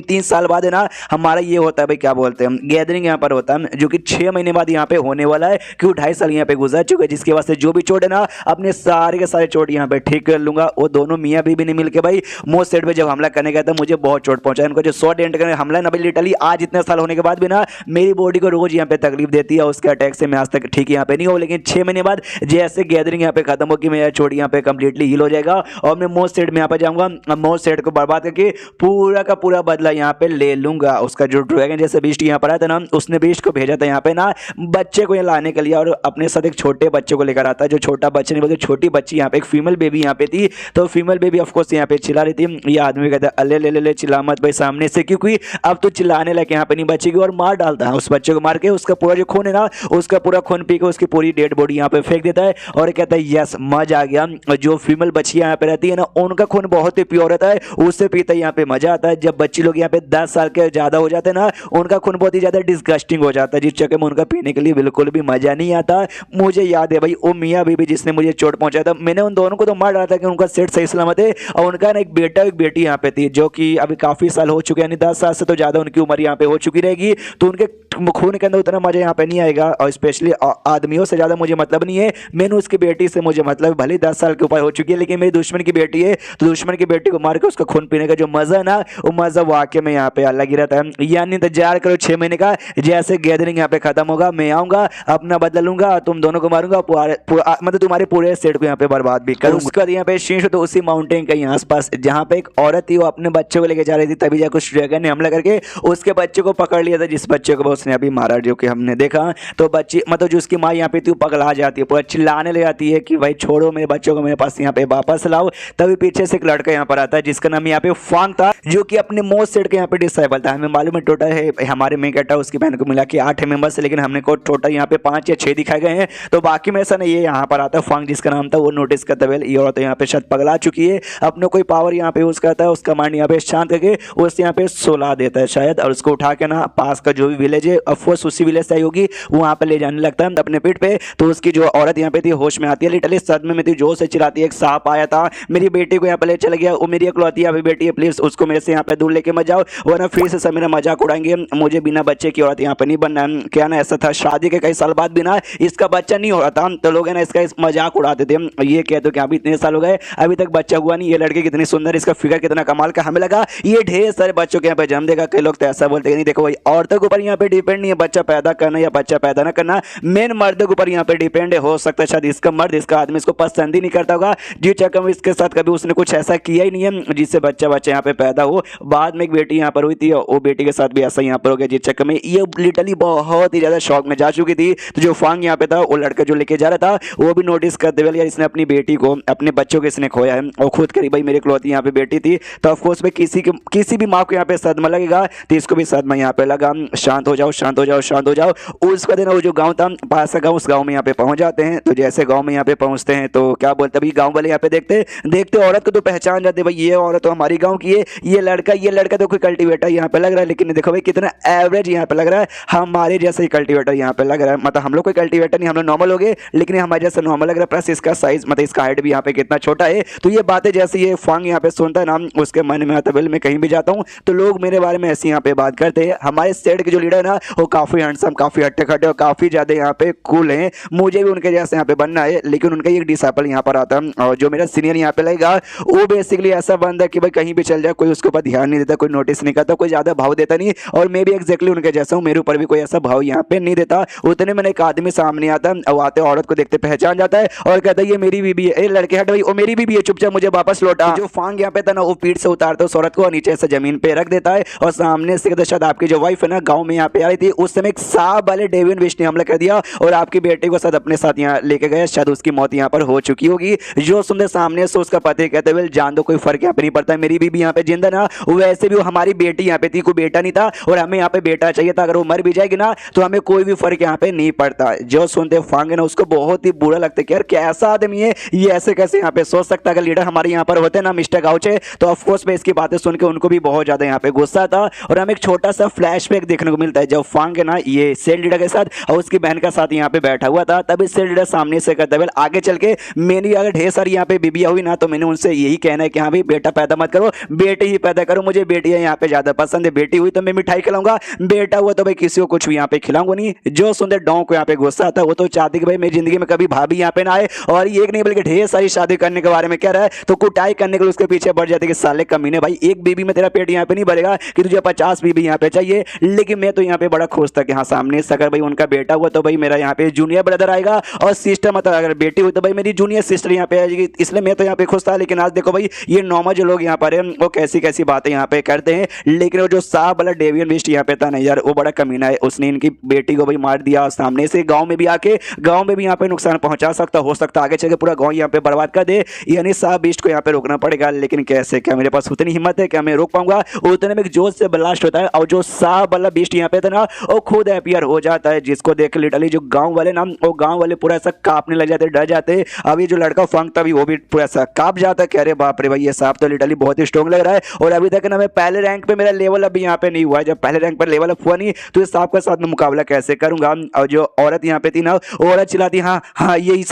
तीन साल बाद है ना हमारा ये होता है भाई क्या बोलते हैं गैदरिंग यहाँ पर होता है, जो कि 6 महीने बाद यहाँ पे होने वाला है, क्योंकि 2.5 साल यहाँ पे गुजर चुके हैं, जिसके वास्ते जो भी चोट है ना अपने सारे के सारे चोट यहाँ पे ठीक कर लूंगा। वो दोनों मियाँ बीबी ने मिलकर भाई मोस्ट सेट पे जब हमला करने गया था मुझे बहुत चोट पहुंचा। इनको जो 100 डेंट करने हमला ना भाई लिटरली आज इतने साल होने के बाद भी ना मेरी बॉडी को रोज यहाँ पे तकलीफ देती है। उसके अटैक से मैं आज तक ठीक यहाँ पे नहीं हो, लेकिन 6 महीने बाद जैसे गैदरिंग यहाँ पे खत्म होगी मेरा चोट यहाँ पे कंप्लीटली हील हो जाएगा और मैं मोस्ट सेट में यहाँ पे जाऊंगा, मोस्ट सेट को बर्बाद करके पूरा का पूरा बदला यहाँ पे ले लूंगा। उसका जो ड्रैगन जैसे बीस्ट यहाँ पर आया था ना उसने बीस्ट को भेजा था यहाँ पे ना बच्चे को यहाँ लाने के लिए, और अपने साथ एक छोटे बच्चे को लेकर आता है। जो छोटा बच्चे नहीं बल्कि छोटी बच्ची यहाँ पे एक फीमेल बेबी यहाँ पे थी, तो फीमेल बेबी ऑफकोर्स यहाँ पे चिल्ला रही थी। ये आदमी कहता है अले ले ले ले चिल्ला मत भाई सामने से, क्योंकि अब तो चिल्लाने लगे यहाँ पे नहीं बचेगी, और मार डालता है उस बच्चे को, मार के उसका पूरा जो खून है ना उसका पूरा खून पी के उसकी पूरी डेड बॉडी यहाँ पे फेंक देता है और कहता है यस मजा आ गया। जो फीमेल बच्ची यहाँ पे रहती है ना उनका खून बहुत ही प्योर रहता है, उससे पीता यहाँ पे मजा आता है। जब बच्ची लोग यहाँ पे 10 साल के ज्यादा हो जाते हैं ना उनका खून बहुत ही ज्यादा डिस्गस्टिंग हो जाता है, जिस चक्कर में उनका पीने के लिए बिल्कुल भी मजा नहीं आता। मुझे याद है भाई वो मियाँ बीबी जिसने मुझे चोट पहुंचाया था, मैंने उन दोनों को तो मार डाला था कि उनका सेट सही सलामत है, और उनका ना एक बेटा एक बेटी यहाँ पे थी जो कि अभी काफी साल हो चुके हैं, यानी 10 साल से तो ज्यादा उनकी उम्र यहाँ पे हो चुकी रहेगी, तो उनके खून के अंदर उतना मजा यहाँ पे नहीं आएगा। और स्पेशली आदमियों से ज्यादा मुझे मतलब नहीं है, मैंने उसकी बेटी से मुझे मतलब भले 10 साल के ऊपर हो चुकी है, लेकिन मेरी दुश्मन की बेटी है, तो दुश्मन की बेटी को मार के उसका खून पीने का जो मजा है ना वो मजा वाकई में यहाँ पे अलग ही रहता है। यानी इंतजार करो 6 महीने का, जैसे गैदरिंग यहाँ पे खत्म होगा मैं आऊंगा अपना बदला लूंगा, तुम दोनों को मारूंगा, मतलब तुम्हारे पूरे सेट को यहाँ पे बर्बाद भी करूंगा। उसके बाद यहाँ पे शीश तो उसी माउंटेन के आस पास जहाँ पे एक औरत थी वो अपने बच्चे को लेके जा रही थी, तभी जाकर उस ड्रैगन ने हमला करके उसके बच्चे को पकड़ लिया था, जिस बच्चे को उसने अभी मारा जो कि हमने देखा। तो बच्ची मतलब जो उसकी माँ यहाँ पे थी वो पगला जाती है, पूरा चिल्लाने लग जाती है कि भाई छोड़ो मेरे बच्चों को मेरे पास यहाँ पे वापस लाओ। तभी पीछे से एक लड़का यहाँ पर आता है जिसका नाम यहाँ पे फांग था, जो कि अपने मोस्ट सेट के यहाँ पे डिसाइबल था। हमें मालूम है टोटल है हमारे में कहता उसकी बहन को मिला के 8 मेंबर्स 10, लेकिन हमने को टोटल यहाँ पे 5 या 6 दिखाए गए हैं। तो बाकी में ऐसा नहीं है, यहाँ पर आता है फांग जिसका नाम था वो नोटिस करता है ये औरत यहाँ पे शायद पगला चुकी है, अपने कोई पावर यहाँ पे यूज करता है, उसका माइंड यहाँ पे शांत करके उससे यहाँ पे सुला देता है शायद, और उसको उठा के ना पास का जो भी विलेज है, ऑफकोर्स उसी विलेज से आई होगी, वहाँ पे ले जाने लगता है अपने पीठ पे। तो उसकी जो औरत यहाँ पे थी होश में आती है, लिटरली सदमे में थी, जोर से चिल्लाती है एक सांप आया था मेरी बेटी को यहाँ पे ले चला गया, वो मेरी इकलौती यहाँ पे बेटी है, प्लीज उसको मेरे से यहाँ पे दूर लेके मत जाओ वरना फिर से सब मेरा मजाक उड़ाएंगे, मुझे बिना बच्चे की औरत यहाँ पे नहीं बनना है। क्या ना ऐसा था, शादी के कई साल बाद बिना इसका बच्चा नहीं हो रहा था, तो लोग है ना इसका मजाक उड़ाते थे, ये कहते कि अभी इतने साल हो गए अभी तक बच्चा हुआ नहीं, ये लड़की कितनी सुंदर, इसका फिगर कितना कमाल का, हमें लगा ये ढेर सारे बच्चों के यहाँ पे जन्म देगा। कई लोग तो ऐसा बोलते हैं नहीं, देखो भाई औरतों के ऊपर यहाँ पे डिपेंड नहीं है बच्चा पैदा करना या बच्चा पैदा ना करना, मेन मर्द के ऊपर यहाँ पे डिपेंड है। हो सकता है शायद इसका मर्द इसका आदमी इसको पसंद ही नहीं करता होगा, जिस चक्कर में इसके साथ कभी उसने कुछ ऐसा किया ही नहीं है जिससे बच्चा यहाँ पे पैदा हो। बाद में एक बेटी यहाँ पर हुई थी, वो बेटी के साथ भी ऐसा यहाँ पर हो गया, जिस चक्कर में ये लिटरली बहुत ही ज्यादा शौक में जा चुकी थी। तो जो फांग यहाँ पे था वो लड़का जो लेके जा रहा था वो भी नोटिस करते हुए यार इसने अपनी बेटी को अपने बच्चों को इसने खोया है, और खुद करी भाई मेरी इकलौती यहाँ पे बेटी थी। तो ऑफकोर्स में किसी भी माँ को यहाँ पे सदमा लगेगा, तो इसको भी सदमा यहाँ पे लगा। शांत हो जाओ शांत हो जाओ शांत हो जाओ। उसका दिन वो जो गाँव था पास का गाँव, उस गाँव में यहाँ पे पहुंच जाते हैं। तो जैसे गाँव में यहाँ पे पहुंचते हैं तो क्या बोलते भाई, गाँव वाले यहाँ पे देखते औरत को तो पहचान जाते भाई ये औरत तो हमारी गाँव की है, ये लड़का तो कोई कल्टीवेटर यहाँ पे लग रहा है, लेकिन देखो भाई कितना एवरेज यहाँ पे लग रहा है, हमारे जैसा ही कल्टीवेटर यहाँ पे लग रहा है, मतलब हम लोग कोई कल्टीवेटर नहीं, हम लोग नॉर्मल हो गए लेकिन हमारे जैसा नॉर्मल लग रहा है, प्लस इसका साइज मतलब इसका हाइट भी यहाँ पे कितना छोटा है। तो ये बातें जैसे ये फांग यहाँ पे सुनता है ना, उसके मन में आता है मैं कहीं भी जाता हूँ तो लोग मेरे बारे में ऐसे यहाँ पे बात करते हैं। हमारे सेट के जो लीडर है ना वो काफी हैंडसम, काफी हट्टे खट्टे और काफी ज्यादा यहाँ पे कूल है, मुझे भी उनके जैसे यहाँ पे बनना है। लेकिन उनका एक डिसाइपल यहाँ पर आता है और जो मेरा सीनियर यहाँ पे लगेगा वो बेसिकली ऐसा बंदा है कि भाई कहीं भी चल जाए कोई उसके ऊपर ध्यान नहीं देता, कोई नोटिस नहीं करता, कोई ज्यादा भाव देता नहीं, और मैं भी एग्जैक्टली उनके जैसा हूँ, मेरे ऊपर भी कोई ऐसा भाव यहाँ पे नहीं देता। उतने में एक आदमी सामने आता है और आते औरत को देखते पहचान जाता है और कहता है ये मेरी बीबी है। लड़के हट भाई वो मेरी बीबी है, चुपचाप मुझे वापस लौटा। जो फांग यहाँ पे था ना वो पीठ से उतारता है उस औरत को और नीचे से जमीन पे रख देता है और सामने से शायद आपकी जो वाइफ है ना गाँव में यहाँ पे आई थी, उस समय एक सांप वाले डेविन विश ने हमला कर दिया और आपकी बेटी को शायद अपने साथ यहाँ लेके गए, शायद उसकी मौत यहाँ पर हो चुकी होगी। जो सुनते सामने से उसका पति कहते हुए जान दो कोई फर्क यहाँ पे नहीं पड़ता, मेरी बीबी यहाँ पे जिंदा ना, वैसे भी वो हमारी बेटी यहाँ पे थी, कोई बेटा नहीं था और हमें यहाँ पे बेटा चाहिए था, अगर वो मर भी जाएगी ना तो हमें कोई भी फर्क यहाँ पे नहीं पड़ता। जो सुनते फांग है ना उसको बहुत ही बुरा लगता है कि यार कैसा आदमी है ये, ऐसे कैसे यहाँ पे सोच सकता। अगर लीडर हमारे यहाँ पर होते ना मिस्टर गाउचे तो ऑफकोर्स में इसकी बातें सुन के उनको भी बहुत ज्यादा यहाँ पे गुस्सा था। और हमें एक छोटा सा फ्लैशबैक देखने को मिलता है जब फांग है ना ये सेल लीडर के साथ और उसकी बहन का साथ यहाँ पे बैठा हुआ था, तभी सेल लीडर सामने से कहता है आगे चल के मेरी अगर ढेर सारी यहाँ पे बीबियां हुई ना तो मैंने उनसे यही कहना है कि हाँ भाई बेटा पैदा मत करो, बेटे ही पैदा करो, मुझे बेटियां यहाँ पे ज्यादा पसंद है, बेटी हुई तो मैं मिठाई खिलाऊंगा, बेटा हुआ तो भाई किसी को कुछ भी यहाँ पे खिलाऊंगा नहीं। जो सुंदर डॉन को यहाँ पे गुस्सा आता है वो तो चाहती कि भाई मेरी जिंदगी में कभी भाभी यहाँ पे ना आए, और ये एक नहीं बल्कि ढेर सारी शादी करने के बारे में कह रहा है, तो कुटाई करने के लिए उसके पीछे बढ़ जाते कि साले कमीने भाई एक बीबी में तेरा पेट यहाँ पे नहीं भरेगा कि तुझे 50 बीबी यहाँ पे चाहिए। लेकिन मैं तो यहाँ पे बड़ा खुश था कि हाँ सामने से अगर भाई उनका बेटा हुआ तो भाई मेरा यहाँ पे जूनियर ब्रदर आएगा और सिस्टर मतलब अगर बेटी हुई तो भाई मेरी जूनियर सिस्टर यहाँ पे आएगी, इसलिए मैं तो यहाँ पे खुश था। लेकिन आज देखो भाई ये नॉर्मल जो लोग यहाँ पर है वो कैसी कैसी बातें यहाँ पे करते हैं। लेकिन वो जो साहब वाला डेवियन बिस्ट यहाँ पे था ना यार वो बड़ा कमीना है, उसने इनकी बेटी को भाई मार दिया, सामने से गाँव में भी आके गाँव में भी यहाँ पे नुकसान पहुंचा सकता, हो सकता आगे चल के पूरा गाँव यहाँ पे बर्बाद कर दे, यानी साहब बिस्ट को यहाँ पे रोकना पड़ेगा। लेकिन कैसे, क्या मेरे पास उतनी हिम्मत है, क्या मैं रोक पाऊंगा? उतने में जोश से ब्लास्ट होता है और जो साहब वाला बिस्ट यहाँ पे था ना वो खुद अपीयर हो जाता है, जिसको देख लिटरली जो गाँव वाले ना वो गाँव वाले पूरा ऐसा कांपने लग जाते, डर जाते। अभी जो लड़का फंक था वो भी पूरा ऐसा कांप जाता है, कह रहे बाप रे भाई ये सांप तो लिटरली बहुत ही स्ट्रॉन्ग लग रहा है। और अभी तक ना मैं पहले रैंक पे मेरा लेवल अभी यहाँ पे नहीं हुआ है, जब पहले रैंक पर लेवल अप हुआ नहीं तो इस सांप के साथ में मुकाबला कैसे करूंगा। और जो औरत यहाँ पे थी ना वो औरत चिल्लाती हाँ हाँ यही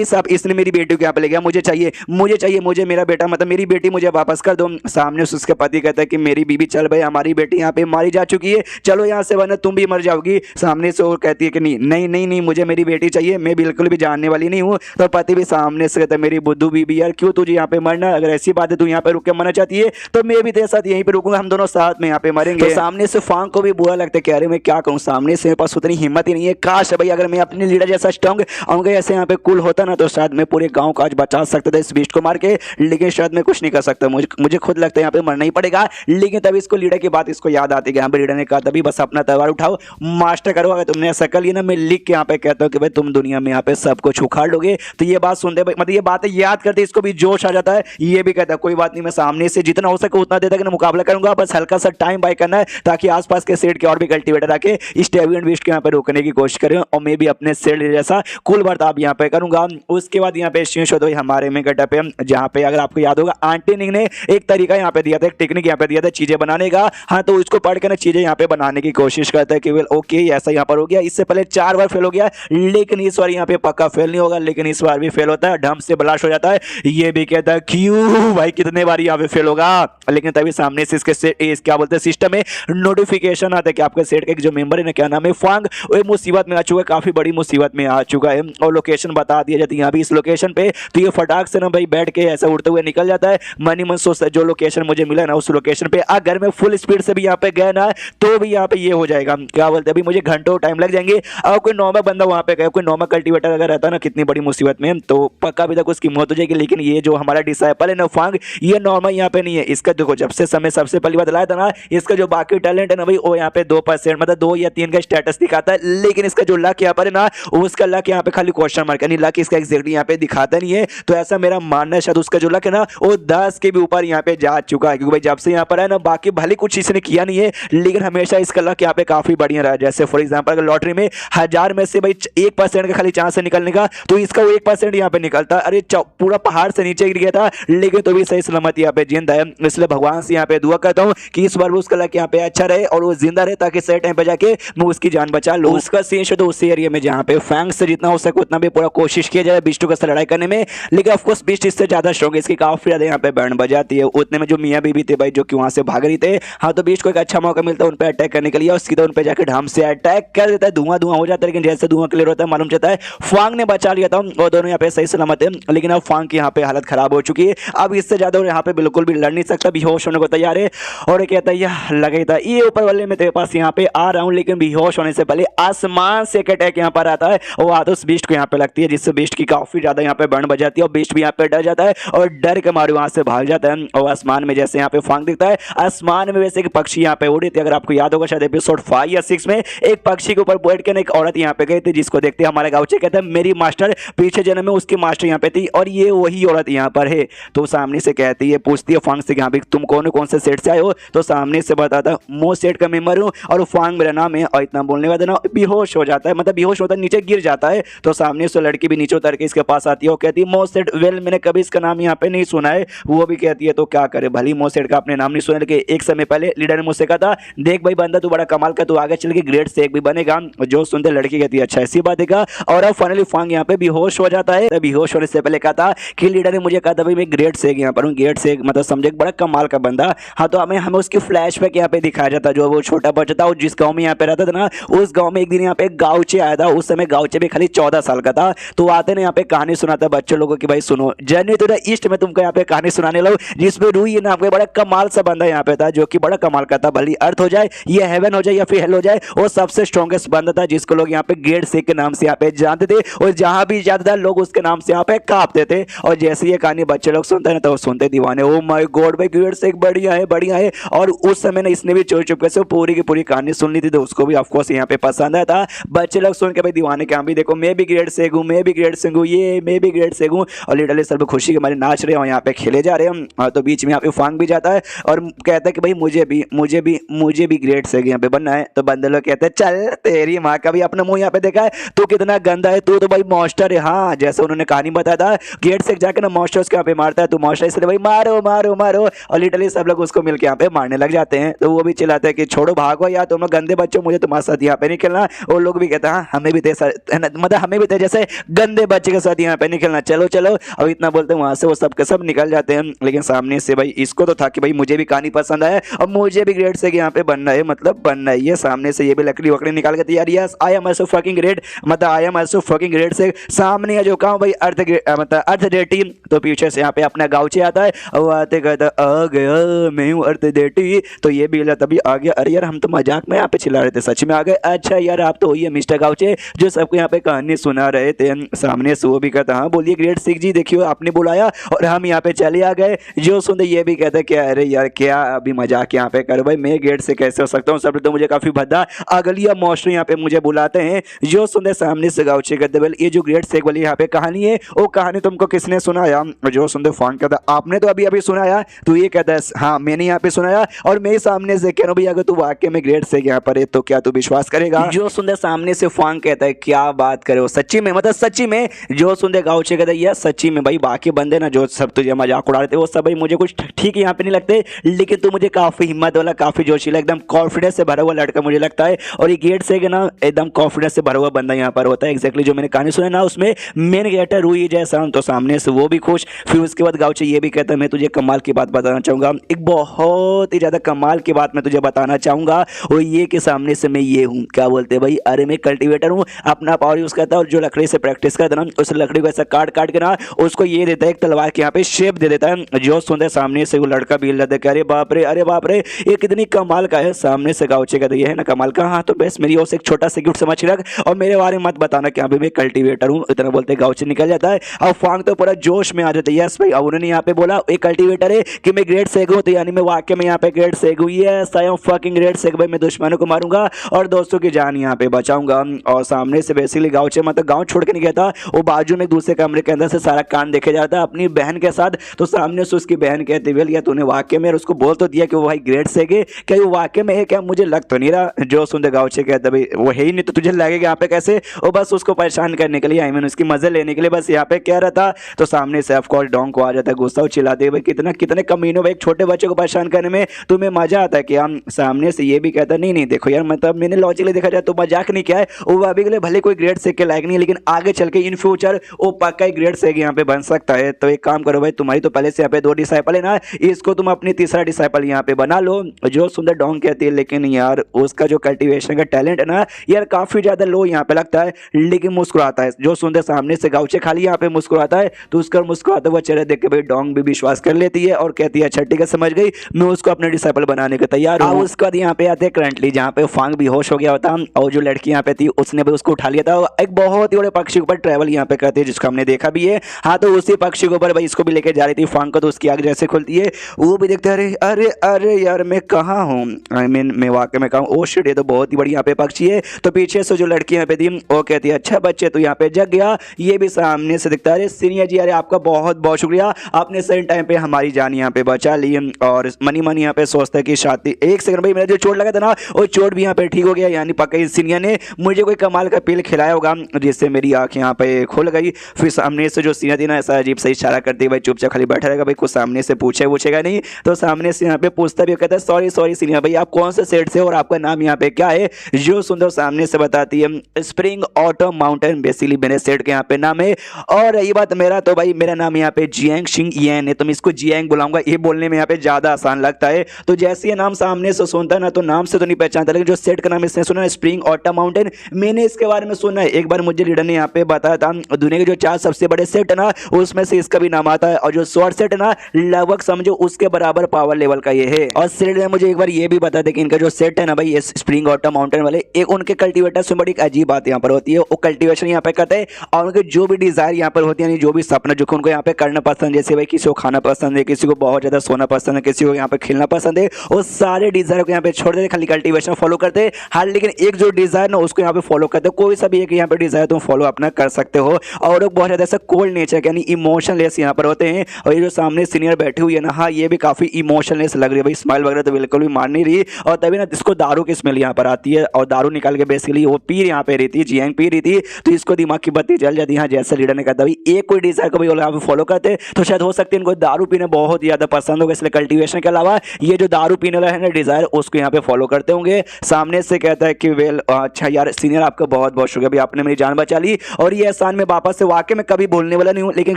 सांप इसने मेरी बेटी को यहाँ पे ले गया, मुझे चाहिए मुझे मेरा बेटा मतलब मेरी बेटी मुझे वापस कर दो। सामने से उसके पति कहता है कि मेरी बीबी चल भाई हमारी बेटी यहाँ पे मारी जा चुकी है, चलो यहाँ से वरना तुम भी मर जाओगी। सामने से वो कहती है कि नहीं मुझे मेरी बेटी चाहिए, मैं बिल्कुल भी जानने वाली नहीं हूँ। तो पति भी सामने से कहता है मेरी बुद्धू बीबी यार क्यों तुझे यहाँ पे मरना, अगर ऐसी बात है तू यहाँ पे रुक के मरना चाहती है तो मैं भी तेरे साथ यहीं पे रुकूंगा, हम दोनों साथ में यहाँ पे मरेंगे। तो सामने से फांग को भी बुरा लगता है, कह रहे मैं क्या करूँ, सामने से मेरे पास उतनी हिम्मत ही नहीं है। काश भाई अगर मैं अपने लीडर जैसा स्ट्रॉन्ग और ऐसे यहाँ पे कूल होता ना तो शायद मैं पूरे गाँव का आज बचा सकता था इस बीस्ट को मार के, लेकिन शायद मैं कुछ नहीं कर सकता, मुझे खुद लगता है यहाँ पे मरना ही पड़ेगा। लेकिन तभी इसको लीडर की बात इसको याद आती है, यहाँ पे लीडर ने कहा तभी बस अपना तलवार उठाओ मास्टर करो, अगर तुमने ऐसा कर लिया ना मैं लिख के यहाँ पे कहता हूँ कि भाई तुम दुनिया में यहाँ पे सब कुछ उखाड़ लोगे। तो ये बात सुनते मतलब ये बातें याद करते इसको भी जोश आ जाता है, ये भी कहता है कोई बात नहीं मैं सामने से जितना हो सके उतना देर तक मुकाबला करूंगा, बस हल्का सा टाइम बाय करना है ताकि आसपास के सेट के और भी कल्टीवेटर आके डेविड बीस्ट को यहाँ पे रोकने की कोशिश करें और मैं भी अपने सेल जैसा कूल बर्ताव यहाँ पे करूंगा। उसके बाद यहाँ पे सीन शो तो हमारे में गेटअप है, जहाँ पे अगर आपको याद होगा आंटी निंग ने एक तरीका यहाँ पे दिया था, एक टेक्निक यहाँ पे दिया था चीजें बनाने का। हाँ, तो उसको पढ़ के ना चीजें यहाँ पे बनाने की कोशिश करता है कि वेल ओके ऐसा यहाँ पर हो गया। इससे पहले 4 बार फेल हो गया, लेकिन इस बार यहाँ पे पक्का फेल नहीं होगा, लेकिन इस बार भी फेल होता है, ढम से ब्लास्ट हो जाता है। ये भी कहता है क्यों भाई कितने बार यहाँ पे फेल होगा, लेकिन तभी सामने से इसके क्या बोलते हैं सिस्टम में नोटिफिकेशन आता है कि आपके सेट का एक जो मेंबर है ना, क्या नाम है, फांग, वो मुसीबत में आ चुका है, काफी बड़ी मुसीबत में आ चुका है और लोकेशन बता दिया जाती है यहाँ भी इस लोकेशन पे। तो ये फटाक से ना भाई बैठ के ऐसा उड़ते हुए निकल जाता है। मनी मन सोचता है जो लोकेशन मुझे मिला ना उस लोकेशन पे अगर मैं फुल स्पीड से भी यहाँ पे गया ना तो भी यहाँ पे ये हो जाएगा, क्या बोलते हैं, अभी मुझे घंटों टाइम लग जाएंगे। और कोई नॉर्मल बंदा वहाँ पे गया, कोई नॉर्मल कल्टीवेटर अगर रहता ना कितनी बड़ी मुसीबत में, तो पक्का अभी तक उसकी मौत हो जाएगी। लेकिन ये जो हमारा डिसाइपल है ना फांग, ये नॉर्मल यहाँ पे नहीं है। इसका देखो जब से समय सबसे पहली बात लाया था ना, इसका जो बाकी टैलेंट है ना भाई वो यहाँ पे 2% मतलब 2 या 3 का स्टेटस दिखाता है, लेकिन इसका जो लक यहाँ पर है ना उसका लक यहाँ पे खाली क्वेश्चन मार्क है, लक इसका एग्जैक्टली यहाँ पे दिखाता नहीं है। तो ऐसा मेरा मानना है शायद उसका जो लक है ना वो 10 के भी ऊपर यहाँ पे जा चुका है, क्योंकि भाई जब से यहाँ पर है ना बाकी भले कुछ इसने किया नहीं है, लेकिन हमेशा इसका लक यहाँ पे काफी बढ़िया रहा है। जैसे फॉर एग्जाम्पल अगर लॉटरी में 1000 में से भाई 1% का खाली चांस है निकलने का, तो इसका वो 1% यहाँ पे निकलता। अरे पूरा पहाड़ से नीचे गिर गया था, लेकिन तो भी सही सलामत यहाँ पे जिंदा है। इसलिए भगवान से यहाँ पे दुआ करता हूँ कि इस बार भी उसका लक यहाँ पे अच्छा रहे और वो जिंदा रहे, ताकि सही टाइम पे जाके मैं उसकी जान बचा लूँ। उसका सीन तो उस एरिया में जहाँ पे फैंग से जितना हो सके उतना भी पूरा कोशिश किया जाए बिस्टू के साथ लड़ाई करने में, लेकिन ऑफकोर्स बिस्ट इससे ज्यादा स्ट्रॉन्ग है, इसकी काफी ज्यादा यहाँ पे बैंड बजाती है। उतने में जो मियाँ बीबी थे भाई जो कि वहां से भाग रही थे, हाँ तो बिस्ट को एक अच्छा मौका मिलता है उन पे अटैक करने के लिए और सीधा उन पे जाकर ढम से अटैक कर देता है। धुआं धुआं हो जाता है, लेकिन जैसे धुआं क्लियर होता है मालूम चलता है फांग ने बचा लिया था और दोनों यहाँ पे सही सलामत है। लेकिन अब फांग की यहाँ पे हालत खराब हो चुकी है, अब इससे ज्यादा यहाँ पे बिल्कुल भी लड़ नहीं सकता, बेहोश होने को तैयार है। और कहता है यह लगा ही था ये ऊपर वाले में तेरे पास यहाँ पे आ रहा हूँ, लेकिन बेहोश होने से पहले आसमान से एक अटैक यहाँ पर आता है और आदत उस बीस्ट को यहाँ पे लगती है, जिससे बीस्ट की काफी ज्यादा यहाँ पे बंड बजाती है और बीस्ट भी यहाँ पे डर जाता है और डर के मारे वहां से भाग जाता है। और आसमान में जैसे यहाँ पे फांग दिखता है, आसमान में वैसे एक पक्षी यहाँ पे उड़ी थी, अगर आपको याद होगा शायद एपिसोड 5 या 6 में एक पक्षी के ऊपर बैठ के एक औरत यहाँ पे गई थी, जिसको देखते हमारे गाँवचे कहते हैं मेरी मास्टर, पीछे जन्म में उसकी मास्टर यहाँ पे थी और ये वही औरत यहाँ पर है। तो सामने से कहती है, पूछती है फांग से यहाँ पे तुम कौन से सेट से आए हो, तो सामने से बताता मो सेट का मेंबर हूँ और फांग मेरा नाम है। और इतना बोलने वाला ना बेहोश हो जाता है, मतलब बेहोश होता है, नीचे गिर जाता है। तो सामने से लड़की भी नीचे उतर के इसके पास आती है और कहती है मो सेट, वेल मैंने कभी इसका नाम यहाँ पे नहीं सुना है। वो भी कहती है तो क्या करे, भली मो सेट का अपने नाम नहीं सुना, लेकिन एक समय पहले लीडर ने मुझसे कहा था देख भाई बंदा तू बड़ा कमाल का, तू आगे चल के ग्रेड से एक भी बनेगा। जो सुनते लड़की कहती है अच्छा ऐसी बात है क्या। और अब फाइनली फांग यहाँ पे बेहोश हो जाता है। बेहोश होने से पहले कहा था कि लीडर ने मुझे कहा था भाई मैं ग्रेड से यहाँ पर हूँ, ग्रेड से मतलब समझे बड़ा कमाल का बंदा। हाँ तो हमें उसकी फ्लैशबैक यहाँ पे दिखाया जाता, जो वो छोटा बच्चा था और जिस गाँव में यहाँ पे रहता था ना, उस गाँव में एक दिन यहाँ पे गाँवचे आया था। उस समय गाँवचे भी खाली 14 साल का था। तो आते ना यहाँ पे कहानी सुनाता बच्चों लोगों की, भाई सुनो जर्नी टू द ईस्ट में तुमको यहाँ पे कहानी सुनाने लो, जिसमें रूही नाम का बड़ा कमाल सा बंदा यहाँ पे था, जो कि बड़ा कमाल का था। भली अर्थ हो जाए या हेवन हो जाए या फिर हेल हो जाए, वो सबसे स्ट्रॉन्गेस्ट बंदा था, जिसको लोग यहाँ पे ग्रेड से के नाम से यहाँ पे जानते थे और जहां भी जाता था लोग उसके नाम से यहाँ पे कांपते थे। और जैसे ये कहानी बच्चे लोग सुनते हैं तो सुनते दीवाने, ओ माय गॉड भाई ग्रेड से बढ़िया है बढ़िया है। और उस समय ना इसने भी चुप चुप से पूरी की पूरी कहानी सुन ली थी, तो उसको भी ऑफकोर्स यहाँ पे पसंद आया था। बच्चे लोग सुन के भाई दीवाने के भी देखो मैं भी ग्रेड से हूँ, मैं भी ग्रेड से हूँ, ये मैं भी ग्रेड से हूँ। और लिटरली सब खुशी के मारे नाच रहे हैं, यहाँ पे खेले जा रहे हैं। तो बीच में यहाँ पे फांग भी जाता है और कहता है कि भाई मुझे भी ग्रेड से यहाँ पे बनना है। तो बंदे लोग कहते हैं चल तेरी माँ का भी अपना मुंह यहाँ पे देखा है, तू कितना गंदा है, तू तो भाई मॉन्स्टर है। हाँ जैसे उन्होंने कहानी बताया था गेट से जाकर ना मॉन्स्टर उसके यहाँ पे मारता है, तो मॉन्स्टर इसलिए भाई मारो मारो मारो। और लिटरली सब लोग उसको मिलकर यहाँ पे मारने लग जाते हैं। तो वो भी चिल्लाते हैं कि छोड़ो भागो यार तुम लोग गंदे बच्चों, मुझे तुम्हारे साथ यहाँ पे नहीं खेलना। वो लोग भी कहते हैं हाँ हमें भी मतलब हमें भी जैसे गंदे बच्चे के साथ यहाँ पे नहीं खेलना, चलो चलो। अब इतना बोलते हैं वहां से वो सब के सब निकल जाते हैं। लेकिन सामने से भाई इसको तो था कि भाई मुझे भी कहानी पसंद आया और मुझे भी ग्रेड से यहाँ पे बनना है, मतलब बनना है। ये सामने से ये भी लकड़ी वकड़ी निकाल के तैयार, yes I am also fucking great, मतलब I am also fucking great से। सामने जो कहा भाई अर्थ मतलब अर्थ डेटी, तो पीछे से यहाँ पे अपना गाँवचे आता है और आते कहता आ गया मैं हूँ अर्थ डेटी। तो ये भी तभी आ गया, अरे यार हम तो मजाक में यहाँ पे चिल्ला रहे थे, सच में आ गए। अच्छा यार आप तो वही है मिस्टर गाँवचे जो सबको यहाँ पे कहानी सुना रहे थे। सामने से वो भी कहता हाँ बोलिए ग्रेड 6 जी, देखियो आपने बुलाया और हम यहाँ पे चले आ गए। जो सुनते ये भी कहते क्या अरे यार क्या अभी मजाक यहाँ पे कर भाई, मैं गेट से कैसे हो सकता हूँ, सब तो मुझे काफी भद्दा अगलिया मॉस्टर यहाँ पे मुझे बुलाते हैं। जो सुनते सामने से गाँवचे कहते बोल ये जो ग्रेड 6 वाली यहाँ पे कहानी है वो कहानी तुमको किसने सुनाया। जो सुनते फोन कहता आपने तो अभी अभी सुनाया। तो ये कहता है हाँ मैंने यहाँ पे सुनाया और मेरे सामने से कह रहा भाई अगर तू वाकई में ग्रेड 6 यहाँ पर है तो क्या तू विश्वास करेगा। जो सुनते सामने से फांग कहता है क्या बात करे, वो सच्ची में, मतलब सच्ची में। जो सुनते गाउचे कहता है यार सच्ची में भाई, बाकी बंदे ना जो सब तुझे मजाक उड़ा रहे थे वो सब भाई मुझे कुछ ठीक यहाँ पे नहीं लगते, लेकिन तू मुझे काफी हिम्मत वाला, काफी जोशीला, एकदम कॉन्फिडेंस से भरा हुआ लड़का मुझे लगता है। और ये गेट से ना एकदम कॉन्फिडेंस से भरा हुआ बंदा यहाँ पर होता है। एक्जैक्टली जो मैंने कहानी सुना ना उसमें मेन कैरेक्टर रूही जैसा, तो सामने से वो भी खुश। फिर उसके बाद गाउचे ये भी कहता है मैं तुझे कमाल की बात बताना चाहूंगा, एक बहुत ही ज्यादा कमाल की बात मैं तुझे बताना चाहूंगा, और ये कि सामने से मैं ये हूँ, क्या बोलते हैं भाई, अरे मैं कल्टीवेटर हूँ, अपना पावर यूज करता है और जो लकड़ी से प्रैक्टिस करता है ना उस लकड़ी को ऐसा काट काट के ना उसको ये देता है एक तलवार के यहाँ पे शेप दे देता है। जो सुनते सामने से वो लड़का भी हिल जाता है, अरे बाप रे, अरे बाप रे, ये कितनी कमाल का है। सामने से गाउचे का तो ये है ना कमाल का, हाँ तो बस मेरी ओर से एक छोटा सा गिफ्ट समझ के रख और मेरे बारे में मत बताना कि मैं कल्टीवेटर हूँ, इतना बोलते गाउचे निकल जाता है। अब फांग तो पूरा जोश में आ जाता है, यस भाई, अब उन्होंने यहाँ पे बोला एक कल्टीवेटर है कि मैं ग्रेट सेग हूँ, तो यानी मैं वाकई में यहाँ पे ग्रेट सेग हूँ, yes I am fucking great सेग भाई, मैं दुश्मनों को मारूंगा और दोस्तों की जान यहाँ पे बचाऊंगा। और सामने से बेसिकली गाउचे मतलब गाँव छोड़ के नहीं गया था, वो बाजू में दूसरे कमरे के अंदर से सारा कांड देखे जाता है अपनी बहन के साथ। तो सामने से उसकी बहन कहती है तूने वाकई में, उसको बोल तो दिया कि वो भाई ग्रेट सेग है, क्या वो वाकई में है क्या, मुझे लग तो नहीं रहा। जो सुनते गाउचे कहते भाई वो है ही नहीं तो तुझे लगेगा यहाँ पे कैसे, वो बस उसको परेशान करने के लिए, आई मीन उसकी मजे लेने के लिए बस यहाँ पे कह रहा था। तो सामने से ऑफकोर्स डोंग को आ जाता है गुस्सा, चिल्लाते भाई कितना कितने कमीनों, भाई एक छोटे बच्चे को परेशान करने में तुम्हें मजा आता है क्या। सामने से ये भी कहता नहीं नहीं देखो यार, मतलब मैंने लॉजिकली देखा जाए तो मजाक नहीं किया है, वो अभी के लिए भले कोई ग्रेड सेक के लायक नहीं है, लेकिन आगे चल के इन फ्यूचर वो पक्का ही ग्रेड सेक यहाँ पे बन सकता है। तो एक काम करो भाई, तुम्हारी तो पहले से यहाँ पे 2 डिसाइपल है ना, इसको तुम अपनी तीसरा डिसाइपल यहाँ पे बना लो। जो सुंदर डोंग कहती है लेकिन यार उसका जो कल्टीवेशन का टैलेंट है ना यार काफी ज्यादा लो यहाँ पे लगता है, लेकिन मुस्कुराता है। जो सुंदर सामने से गाउचे खाली यहाँ पे मुस्कुराता है, तो उसका मुस्कुराता हुआ चेहरा देख के भाई डोंग भी विश्वास कर लेती है और कहती है अच्छा ठीक है समझ गई, मैं उसको अपने डिसाइपल बनाने को तैयार हूँ। उसके बाद यहाँ पे आते हैं करंटली, जहाँ पे फांग बेहोश हो गया होता और जो लड़की यहाँ पे थी उसने भी उसको उठा लिया था, एक बहुत ही बड़े पक्षी के ऊपर ट्रेवल यहाँ पे करते हैं जिसको हमने देखा भी है। हाँ तो उसी पक्षी के ऊपर भाई इसको भी लेके जा रही थी फांग को, तो उसकी आग जैसे खुलती है वो भी देखते अरे अरे अरे यार मैं कहाँ हूँ, आई मीन मैं वाकई में कहाँ, ओ शिट ये तो बहुत ही बड़ी यहाँ पे पक्षी है। तो पीछे से जो लड़की यहाँ पे थी वो कहती है अच्छा बच्चे तो यहाँ पे जग गया, ये भी सामने से दिखता है अरे सीनियर जी अरे आपका बहुत बहुत शुक्रिया, आपने सही टाइम पे हमारी जान यहाँ पे बचा ली। और मनी मनी यहाँ पे सोचता है कि शादी, एक सेकंड भाई मेरा जो चोट लगा था ना वो चोट भी यहाँ पे ठीक हो गया, यानी पक्का सीनियर ने मुझे कोई कमाल का पिल खिलाया होगा जिससे मेरी आँख यहाँ पे खुल गई। फिर सामने से जो सीनियर थी ना ऐसा अजीब सा इशारा करती है भाई चुपचाप खाली बैठा रहेगा भाई, कुछ सामने से पूछेगा नहीं। तो सामने से यहाँ पे पूछता भी कहता है सॉरी सॉरी सीनियर भाई आप कौन से सेट से और आपका नाम यहाँ पे क्या है। जो सुंदर सामने से बताती है स्प्रिंग ऑटम माउंटेन, बेसिकली मेरे सेट के यहाँ पे नाम है। और रही बात मेरा तो भाई मेरा नाम यहाँ पे जियांग शिंग येन है, तो मैं इसको जियांग बुलाऊंगा, ये बोलने में यहाँ पे ज्यादा आसान लगता है। तो जैसे ये नाम सामने से सुनता है ना तो नाम से तो नहीं पहचानता, लेकिन जो सेट का नाम इसने सुना है स्प्रिंग ऑटम माउंटेन, मैंने इसके बारे में सुना है, एक बार मुझे लीडर ने यहाँ पे बताया था दुनिया के जो 4 सबसे बड़े सेट है ना उसमें से इसका भी नाम आता है, और जो शॉर्ट सेट है ना लगभग समझो उसके बराबर पावर लेवल का ये है। और सेट ने मुझे एक बार ये भी बताया था कि इनका जो सेट है ना भाई स्प्रिंग ऑटम माउंटेन वाले, एक उनके कल्टीवेटर से बड़ी अजीब बात यहाँ पर होती है, वो कल्टीवेशन यहाँ पे करते हैं और उनके जो भी डिजायर यहाँ पर होती है, जो भी सपना जो उनको यहाँ पे करना पसंद, जैसे भाई किसी को खाना पसंद है, किसी को बहुत ज्यादा सोना पसंद है, किसी को यहाँ पे खेलना पसंद है, वो सारे डिजायर को यहाँ पे छोड़ देते खाली कल्टीवेशन फॉलो करते हैं। हाँ लेकिन एक जो डिजायर ना उसको यहाँ पे फॉलो करते हैं, कोई सा भी एक यहाँ पे डिजायर तुम फॉलो अपना कर सकते हो। और लोग बहुत ज्यादा ऐसा कोल्ड नेचर यानी इमोशनलेस यहाँ पर होते हैं। और ये जो सामने सीनियर बैठी हुई है ना, हाँ ये भी काफी इमोशनलेस लग रही है भाई, स्माइल वगैरह तो बिल्कुल भी मार नहीं रही। और तभी ना इसको दारू की स्मेल यहाँ पर आती है और दारू निकाल के बेसिकली वो पी यहाँ पे रही थी, जियांग पी रही थी, तो इसको दिमाग की बत्ती जल जाती है। हाँ जैसे लीडर ने कहा था भाई एक कोई डिजायर को भी यहाँ पे फॉलो करते तो शायद हो सकती है इनको दारू पीना बहुत ज्यादा पसंद होगा, इसलिए कल्टीवेशन के अलावा ये जो दारू पीने वाला है ना डिजायर उसको यहाँ पे फॉलो करते होंगे। सामने से कहता है कि वेल अच्छा यार सीनियर आपका बहुत बहुत शुक्रिया भाई, आपने मेरी जान बचा ली और ये एहसान में वापस से वाकई में कभी भूलने वाला नहीं हूँ। लेकिन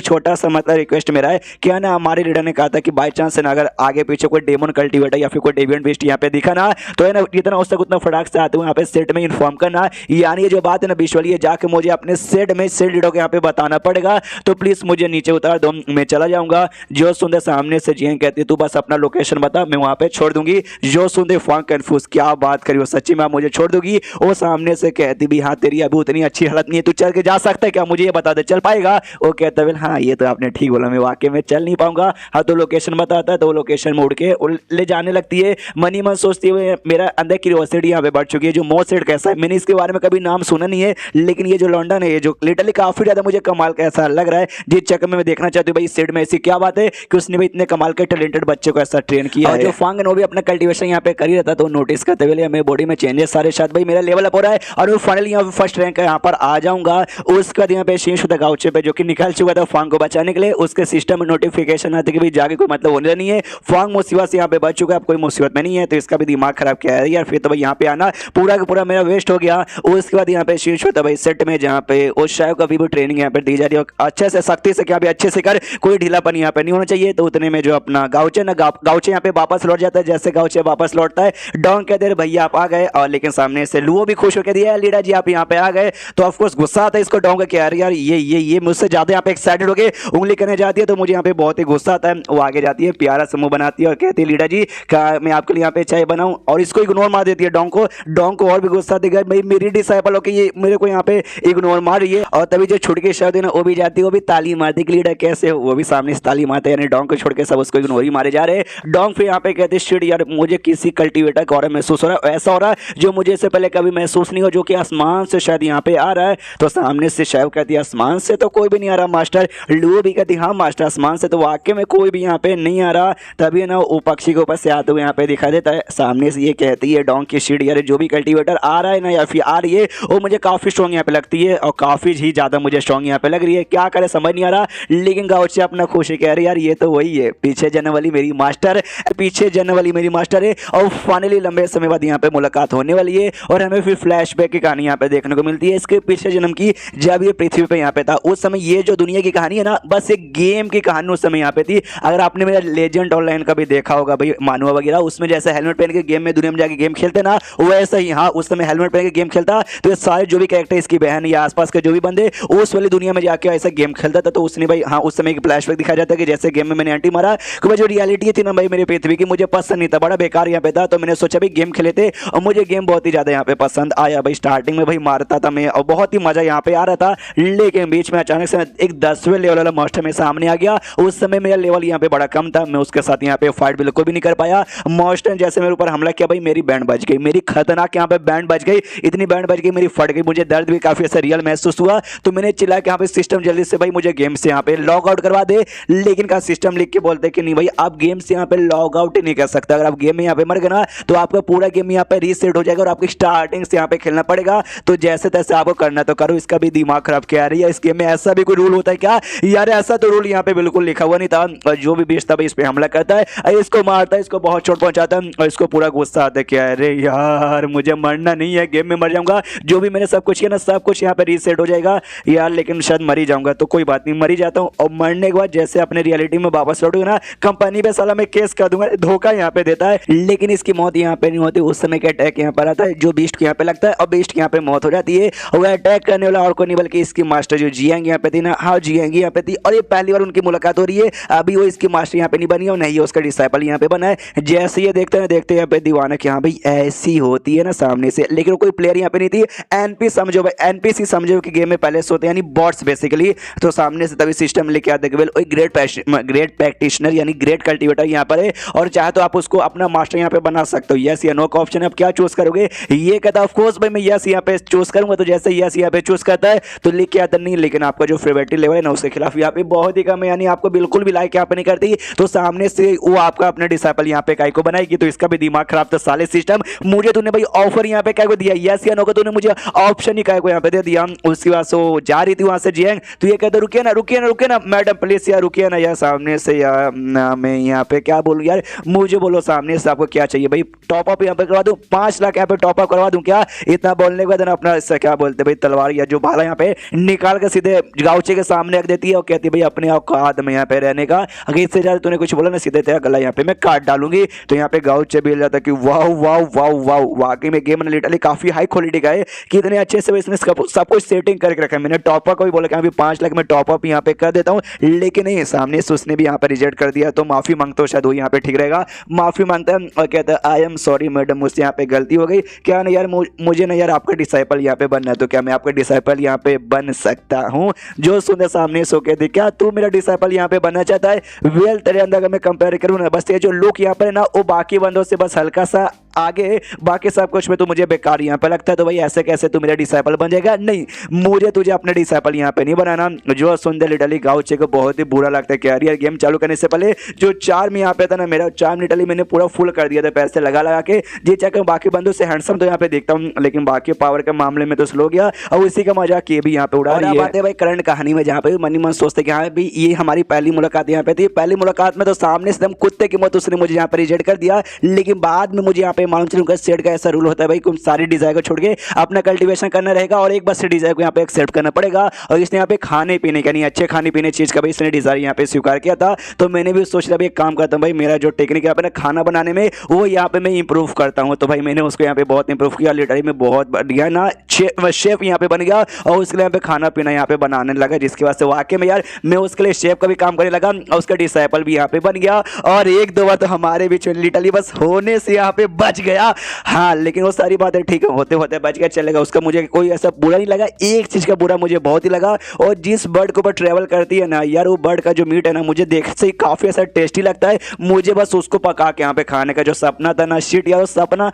छोटा सा मतलब रिक्वेस्ट मेरा है क्या ना, हमारे लीडर ने कहा था कि बाई चांस ना अगर आगे पीछे कोई डेमन कल्टीवेटर या फिर कोई डेविएंट बीस्ट यहाँ पे दिखा ना तो है ना जितना हो सके उतना फटाक से आते हुए यहाँ पे सेट में इन्फॉर्म करना, यानी ये जो बात है ना विजुअली ये जाके मुझे अपने सेट में सेट लीडर को यहाँ पे बताना पड़ेगा, तो प्लीज मुझे नीचे उतार दो, मैं चला जाऊंगा। जो सुंदर सामने से जियांग कहती है तू बस अपना लोकेशन बता मैं वहां पे छोड़ दूंगी। जो सुंदर फांग कंफ्यूज क्या बात करी हो, सच्ची में मुझे छोड़ दूंगी। वो सामने से कहती भी हाँ तेरी अभी उतनी अच्छी हालत नहीं है, तू चल के जा सकता है क्या, मुझे ये बता दे चल पाएगा। वो कहता है हाँ ये तो आपने ठीक बोला, मैं वाकई में चल नहीं पाऊंगा। हाँ तो लोकेशन बताता है, तो लोकेशन में उड़ के ले जाने लगती है। मनी मन सोचती हुए मेरा अंदर क्यूरियोसिटी यहाँ पे बढ़ चुकी है, जो मोस्ट सेट कैसा है मैंने इसके बारे में कभी नाम सुना नहीं है, लेकिन ये जो लॉन्डन है ये जो लिटरली काफी ज्यादा मुझे कमाल का ऐसा लग रहा है, जिस चक्कर में मैं देखना चाहती हूँ भाई सेट में ऐसी क्या बात है कि उसने भी इतने कमाल के टैलेंटेड बच्चे को ऐसा ट्रेन किया है। जो फांग वो भी अपना कल्टीवेशन यहाँ पे कर ही रहता, तो नोटिस करते हुए मैं बॉडी में में चेंजेस सारे साथ भाई मेरा लेवल अप हो रहा है और मैं फाइनली यहाँ पे फर्स्ट रैंक यहाँ पर आ जाऊंगा। उसके बाद यहाँ पे शीश होता गाउचे पे जो कि निकल चुका था फांग को बचाने के लिए, उसके सिस्टम में नोटिफिकेशन आती कि भाई जाके कोई मतलब होने नहीं है, फांग मुसीबत से यहाँ पे बच चुका है, अब कोई मुसीबत में नहीं है, तो इसका भी दिमाग खराब किया है यार। फिर तो भाई यहाँ पे आना पूरा का पूरा मेरा वेस्ट हो गया। उसके बाद यहाँ पे शीश होता भाई सेट में जहाँ पे उस शायद का भी ट्रेनिंग यहाँ पे दी जा रही है, अच्छे से सख्ती से क्या भी अच्छे से कर, कोई ढीलापन यहाँ पे नहीं होना चाहिए। तो उतने में जो अपना गाउचे ना गाउचे यहाँ पे वापस लौट जाता है, जैसे गाउचे वापस लौटता है डोंग कहते हैं भैया आप आ गए, और लेकिन सामने से लुओ भी खुश होकर दिया लीडा जी आप यहाँ पे आ गए। तो ऑफकोर्स गुस्सा आता है इसको डोंग का, यार यार ये मुझसे ज्यादा यहाँ पे एक्साइटेड होकर उंगली करने जाती है, तो मुझे यहाँ पे बहुत ही गुस्सा आता है। वो आगे जाती है, प्यारा समूह बनाती है और कहती है लीडा जी मैं आपके लिए यहाँ पे चाय बनाऊं, और इसको इग्नोर मार देती है डोंग को और भी गुस्सा देगा भाई मेरी डिसाइपल होकर ये मेरे को यहाँ पे इग्नोर मार रही है। और तभी जो छुट के शब्द है ना वो भी जाती है, वो भी ताली मारती है लीडर कैसे वो भी सामने से ताली मारते हैं, यानी डोंग को छोड़ के सब उसको इग्नोर ही मारे जा रहे हैं। डोंग फिर यहाँ पे कहते शिट यार मुझे किसी कल्टीवेटर का और महसूस हो रहा है, ऐसा हो रहा है जो मुझे इससे पहले कभी महसूस नहीं हो, जो कि आसमान से शायद यहाँ पे आ रहा है। तो सामने से शायद कहती है आसमान से तो कोई भी नहीं आ रहा मास्टर। लू भी कहती हाँ मास्टर आसमान से तो वाकई में कोई भी यहाँ पे नहीं आ रहा। तभी ना वो पक्षी के ऊपर से आते हुए यहाँ पे दिखा देता है, सामने से ये कहती है डोंग की शिट यार जो भी कल्टीवेटर आ रहा है ना या फिर आ रही है वो मुझे काफी स्ट्रॉन्ग यहाँ पे लगती है, और काफी ही ज्यादा मुझे स्ट्रॉन्ग यहाँ पे लग रही है, क्या करे समझ नहीं आ रहा। लेकिन गाउचे अपना खुशी कह रही यार ये तो वही है पीछे जाने वाली मेरी मास्टर, पीछे जाने वाली मेरी मास्टर है। और फाइनली लंबे समय बाद यहाँ पे मुलाकात होने वाली है और हमें फिर फ्लैशबैक की कहानी यहाँ पे देखने को मिलती है इसके पीछे जन्म की, जब ये पृथ्वी पे यहाँ पे था उस समय ये जो दुनिया की कहानी है ना बस एक गेम की कहानी उस समय यहाँ पे थी। अगर आपने मेरा लेजेंड ऑनलाइन का भी देखा होगा भाई मानुआ वगैरह, उसमें जैसे हेलमेट पहन के गेम में दुनिया में जाके गेम खेलते ना वैसा ही हाँ उस समय हेलमेट पहन के गेम खेलता, तो ये सारे जो भी कैरेक्टर इसकी बहन या आसपास के जो भी बंदे उस वाली दुनिया में जाके ऐसा गेम खेलता था। तो उसने भाई हाँ उस समय एक फ्लैशबैक दिखाया जाता है कि जैसे गेम में मैंने एंटी मारा कि भाई जो रियलिटी थी ना भाई मेरे पृथ्वी की मुझे पसंद नहीं था, बड़ा बेकार यहाँ पे था। तो मैंने सोचा भाई गेम खेले थे और मुझे गेम बहुत ही ज्यादा यहाँ पे पसंद आया भाई। स्टार्टिंग में भाई मारता था मैं और बहुत ही मजा यहाँ पे आ रहा था, लेकिन बीच में अचानक से एक 10वें लेवल वाला मास्टर में सामने आ गया। उस समय मेरा लेवल यहाँ पे बड़ा कम था, मैं उसके साथ यहाँ पे फाइट बिल्कुल भी नहीं कर पाया। मास्टर जैसे मेरे ऊपर हमला किया भाई मेरी बैंड बज गई, मेरी खतरनाक यहाँ पे बैंड बज गई, इतनी बैंड बज गई मेरी फट गई, मुझे दर्द भी काफी ऐसा रियल महसूस हुआ। तो मैंने चिल्ला के यहाँ पे सिस्टम जल्दी से भाई मुझे गेम से यहाँ पे लॉग आउट करवा दे, लेकिन का सिस्टम लिख के बोलते कि नहीं भाई आप गेम से यहाँ पे लॉग आउट ही नहीं कर सकते, अगर आप गेम में यहाँ पे मर गए ना तो आपका पूरा गेम यहाँ पे रीसेट हो जाएगा और आपकी स्टार्टिंग से यहाँ पे खेलना पड़ेगा। तो जैसे तैसे आपको करना तो करो, इसका भी दिमाग खराब क्या रही है। इस गेम में ऐसा भी कोई रूल होता है क्या यार, ऐसा तो रूल यहाँ पे बिल्कुल लिखा हुआ नहीं था। और जो भी बेचता है इस पे हमला करता है, इसको मारता है, इसको बहुत चोट पहुंचाता है और इसको पूरा गुस्सा आता है कि अरे यार मुझे मरना नहीं है, गेम में मर जाऊंगा, जो भी मैंने सब कुछ किया ना सब कुछ यहाँ पे रीसेट हो जाएगा यार, लेकिन शायद मर ही जाऊंगा। तो कोई बात नहीं मर ही जाता हूँ और मरने के बाद जैसे अपने रियलिटी में वापस लौटूंगा ना कंपनी पे साला मैं केस कर दूंगा, धोखा यहाँ पे देता है। लेकिन इसकी मौत यहाँ पे नहीं होती, उस समय का अटैक यहाँ पर आता है जो बीस्ट यहाँ पे लगता है और बीस्ट यहाँ पे मौत हो जाती है। और अटैक करने वाला और कोई नहीं बल्कि इसकी मास्टर जो जियांग यहाँ पे थी ना, हाँ जियांग यहाँ पे थी और ये पहली बार उनकी मुलाकात हो रही है। अभी वो इसकी मास्टर यहाँ पे नहीं बनी है और नहीं उसका डिसाइपल यहाँ पे बना है। जैसे ये देखते हैं देखते यहाँ पे दीवाना कि हाँ भाई ऐसी होती है ना सामने से, लेकिन कोई प्लेयर यहाँ पे नहीं थी। एनपी समझो भाई, एनपीसी समझो कि गेम में पहले से होते हैं यानी बॉट्स बेसिकली। तो सामने से तभी सिस्टम लेके आते कि ग्रेट प्रैक्टिशनर यानी ग्रेट कल्टीवेटर यहाँ पर है और चाहे तो आप उसको अपना मास्टर यहाँ पे बना सकते हो, यस या नो का ऑप्शन है, आप क्या चूज करोगे। ये कहता है ऑफकोर्स भाई मैं यस यहाँ पे चूज करूंगा। तो जैसे यस यहाँ पे चूज करता है तो लिख के आता नहीं, लेकिन आपका जो फेवरेटिव लेवल है ना उसके खिलाफ यहाँ पे बहुत ही कम है, यानी आपको बिल्कुल भी लाइक यहाँ पे नहीं करती। तो सामने से वो आपका अपना डिसाइपल यहाँ पे काय को बनाएगी, तो इसका भी दिमाग खराब था साले सिस्टम। मुझे तूने भाई ऑफर यहाँ पे काय को दिया यस या नो का, तूने मुझे ऑप्शन ही काय को यहाँ पे दे दिया। उसके बाद वो जा रही थी वहां से जियांग, तो ये कहता रुकिए ना मैडम प्लीज यार रुकिए ना यार, सामने से यार मैं यहाँ पे क्या बोलूँ यार, मुझे बोलो सामने से आपको क्या चाहिए भाई, टॉप अप यहाँ पे करवा दूं 5 लाख यहाँ पे टॉप अप करवा दूं क्या। इतना बोलने के बाद अपना इससे क्या बोलते भाई तलवार या जो भाला यहाँ पे निकाल के सीधे गाउचे के सामने रख देती है और कहती है भाई अपने औकात में यहाँ पे रहने का, अगर इससे ज्यादा तूने कुछ बोला ना सीधे तेरा गला यहाँ पे मैं काट डालूंगी। तो यहाँ पे गाउचे भी जाता कि वाह वाह वाह वाह वाकई में गेम लिटरली काफी हाई क्वालिटी का है कि इतने अच्छे से इसने सब कुछ सेटिंग करके रखा है। मैंने टॉप अप को भी बोला कि 5 लाख में टॉप अप यहाँ पे कर देता हूँ, लेकिन नहीं सामने से उसने भी यहाँ पे रिजेक्ट कर दिया। तो माफी मांगता हूँ शायद वो यहाँ पे ठीक रहेगा, माफी मांगता है और कहता है आई एम सॉरी मैडम मुझसे यहाँ पे गलती हो गई, क्या ना यार मुझे ना यार आपका डिसाइपल यहाँ पे बनना है, तो क्या मैं आपका डिसाइपल यहाँ पे बन सकता हूँ। जो सुने सामने सो के थे क्या तू मेरा डिसाइपल यहाँ पे बनना चाहता है। वेल तेरे अंदर अगर मैं कंपेयर करूँ ना बस ये जो लुक यहाँ पर है ना वो बाकी बंदों से बस हल्का सा आगे बाकी सब कुछ में तो मुझे बेकार यहाँ पे लगता है। तो भाई ऐसे कैसे तू मेरा डिसाइपल बन जाएगा? नहीं, मुझे तुझे अपने डिसाइपल यहाँ पे नहीं बनाना। जो सुंदर लिटरली गाउचे को बहुत ही बुरा लगता है कि यार गेम चालू करने से पहले जो चार्म यहाँ पे था ना, मेरा चार्म लिटरली मैंने पूरा फुल कर दिया था पैसे लगा लगा के, जी चाहे बाकी बंदों से हैंडसम तो यहाँ पे देखता हूँ, लेकिन बाकी पावर के मामले में तो स्लो गया और इसी का मजाक ये भी यहाँ पे उड़ा रही है। बात है भाई करंट कहानी में, जहाँ पे मनी मन सोचते कि हाँ भी ये हमारी पहली मुलाकात यहाँ पे थी। पहली मुलाकात में तो सामने से कुत्ते की मौत उसने मुझे यहाँ पे रिजेक्ट कर दिया, लेकिन बाद में मुझे यहाँ पे मालूम चलूंगा सेट का ऐसा रूल होता है भाई कि सारी डिजायर को छोड़ के अपना कल्टीवेशन करना रहेगा और एक बस डिजायर को यहाँ पे एक्सेप्ट करना पड़ेगा। और इसने यहाँ पे खाने पीने का नहीं, अच्छे खाने पीने चीज का भाई इसने डिजायर यहाँ पे स्वीकार किया था। तो मैंने भी सोच लिया भाई एक काम करता हूँ भाई, मेरा जो टेक्निक यहाँ पे ना खाना बनाने में वो यहाँ पे मैं इंप्रूव करता हूँ। तो भाई मैंने उसको यहाँ पे बहुत इंप्रूव किया, लिटरली में बहुत बढ़िया ना शेफ यहाँ पे बन गया और उसके लिए यहाँ पे खाना पीना यहाँ पे बनाने लगा, जिसकी वजह से वाकई में यार मैं उसके लिए शेफ का भी काम करने लगा और उसका डिसाइपल भी यहाँ पे बन गया। और एक दो बार तो हमारे बीच में लिटरली बस होने से यहाँ पे बच गया। हाँ लेकिन वो सारी बातें ठीक है, होते होते बच गया चलेगा, उसका मुझे कोई ऐसा बुरा नहीं लगा। एक चीज का बुरा मुझे बहुत ही लगा, और जिस बर्ड के ऊपर ट्रेवल करती है ना यार, वो बर्ड का जो मीट है ना मुझे देख से काफी ऐसा टेस्टी लगता है। मुझे बस उसको पका के यहाँ पे खाने का जो सपना था ना, शिट यार सपना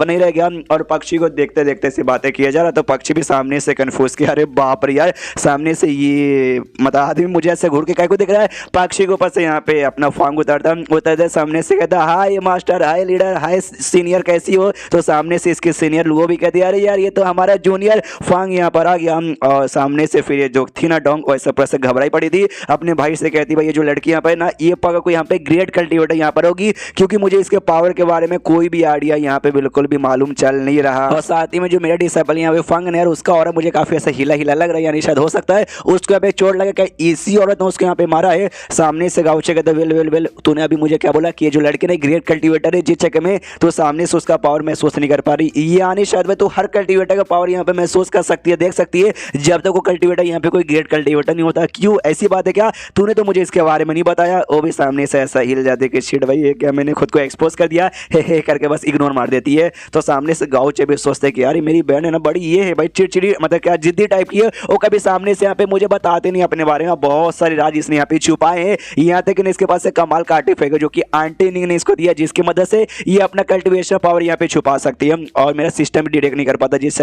ही रह गया। और पक्षी को देखते देखते सी बातें किया जा रहा, तो पक्षी भी सामने से कंफ्यूज किया, अरे बाप रे यार सामने से ये मतलब आदमी मुझे ऐसे घूर के काय को दिख रहा है। पक्षी के ऊपर से यहाँ पे अपना फांग उतरता सामने से कहता हाय मास्टर, हाय लीडर, हाय सीनियर, कैसी हो? तो सामने से इसके सीनियर लुओ भी कहती है अरे यार ये तो हमारा जूनियर फांग यहाँ पर आ गया। और सामने से फिर ये जो थी ना डोंग वैसे पर से घबराई पड़ी थी, अपने भाई से कहती भाई ये जो लड़की यहाँ पर ना ये पका कोई यहाँ पे ग्रेट कल्टीवेटर यहाँ पर होगी, क्योंकि मुझे इसके पावर के बारे में कोई भी आइडिया यहाँ पे बिल्कुल भी मालूम चल नहीं रहा। और साथ ही में जो मेरा डिसाइपल यहाँ पे फंग है उसका और मुझे काफी ऐसा हिला हिला लग रहा है, यानी शायद हो सकता है उसको यहाँ पे चोट लगे, क्या इसी औरत ने उसको यहाँ पे मारा है। सामने से गाउचे कहते वेल वेल वेल तूने अभी मुझे क्या बोला कि ये जो लड़की ने ग्रेट कल्टीवेटर है जिस चक्कर में तो सामने से उसका पावर महसूस नहीं कर पा रही, यानी शायद में तो हर कल्टीवेटर का पावर यहाँ पे महसूस कर सकती है, देख सकती है, जब तक वो कल्टीवेटर यहाँ पे कोई ग्रेट कल्टीवेटर नहीं होता। क्यों ऐसी बात है क्या? तूने तो मुझे इसके बारे में नहीं बताया। वो भी सामने से ऐसा हिल जाते कि शिट भाई ये क्या मैंने खुद को एक्सपोज कर दिया, हे करके बस इग्नोर मार देती है। तो सामने से गाउचे भी सोचते कि यार मेरी बहन है ना बड़ी ये है भाई चिड़चिड़ी, मतलब क्या जिद्दी टाइप की है, वो कभी सामने से यहाँ पे मुझे बताते नहीं अपने बारे में, बहुत सारे राज इसने यहाँ पे छुपाए हैं। यहाँ तक इसके पास से कमाल का आर्टिफैक्ट है जो कि आंटी ने इसको दिया, जिसकी मदद से ये अपना कल्टीवेशन पावर यहाँ पे छुपा सकती है और मेरा सिस्टम भी डिटेक्ट नहीं कर पाता, जिस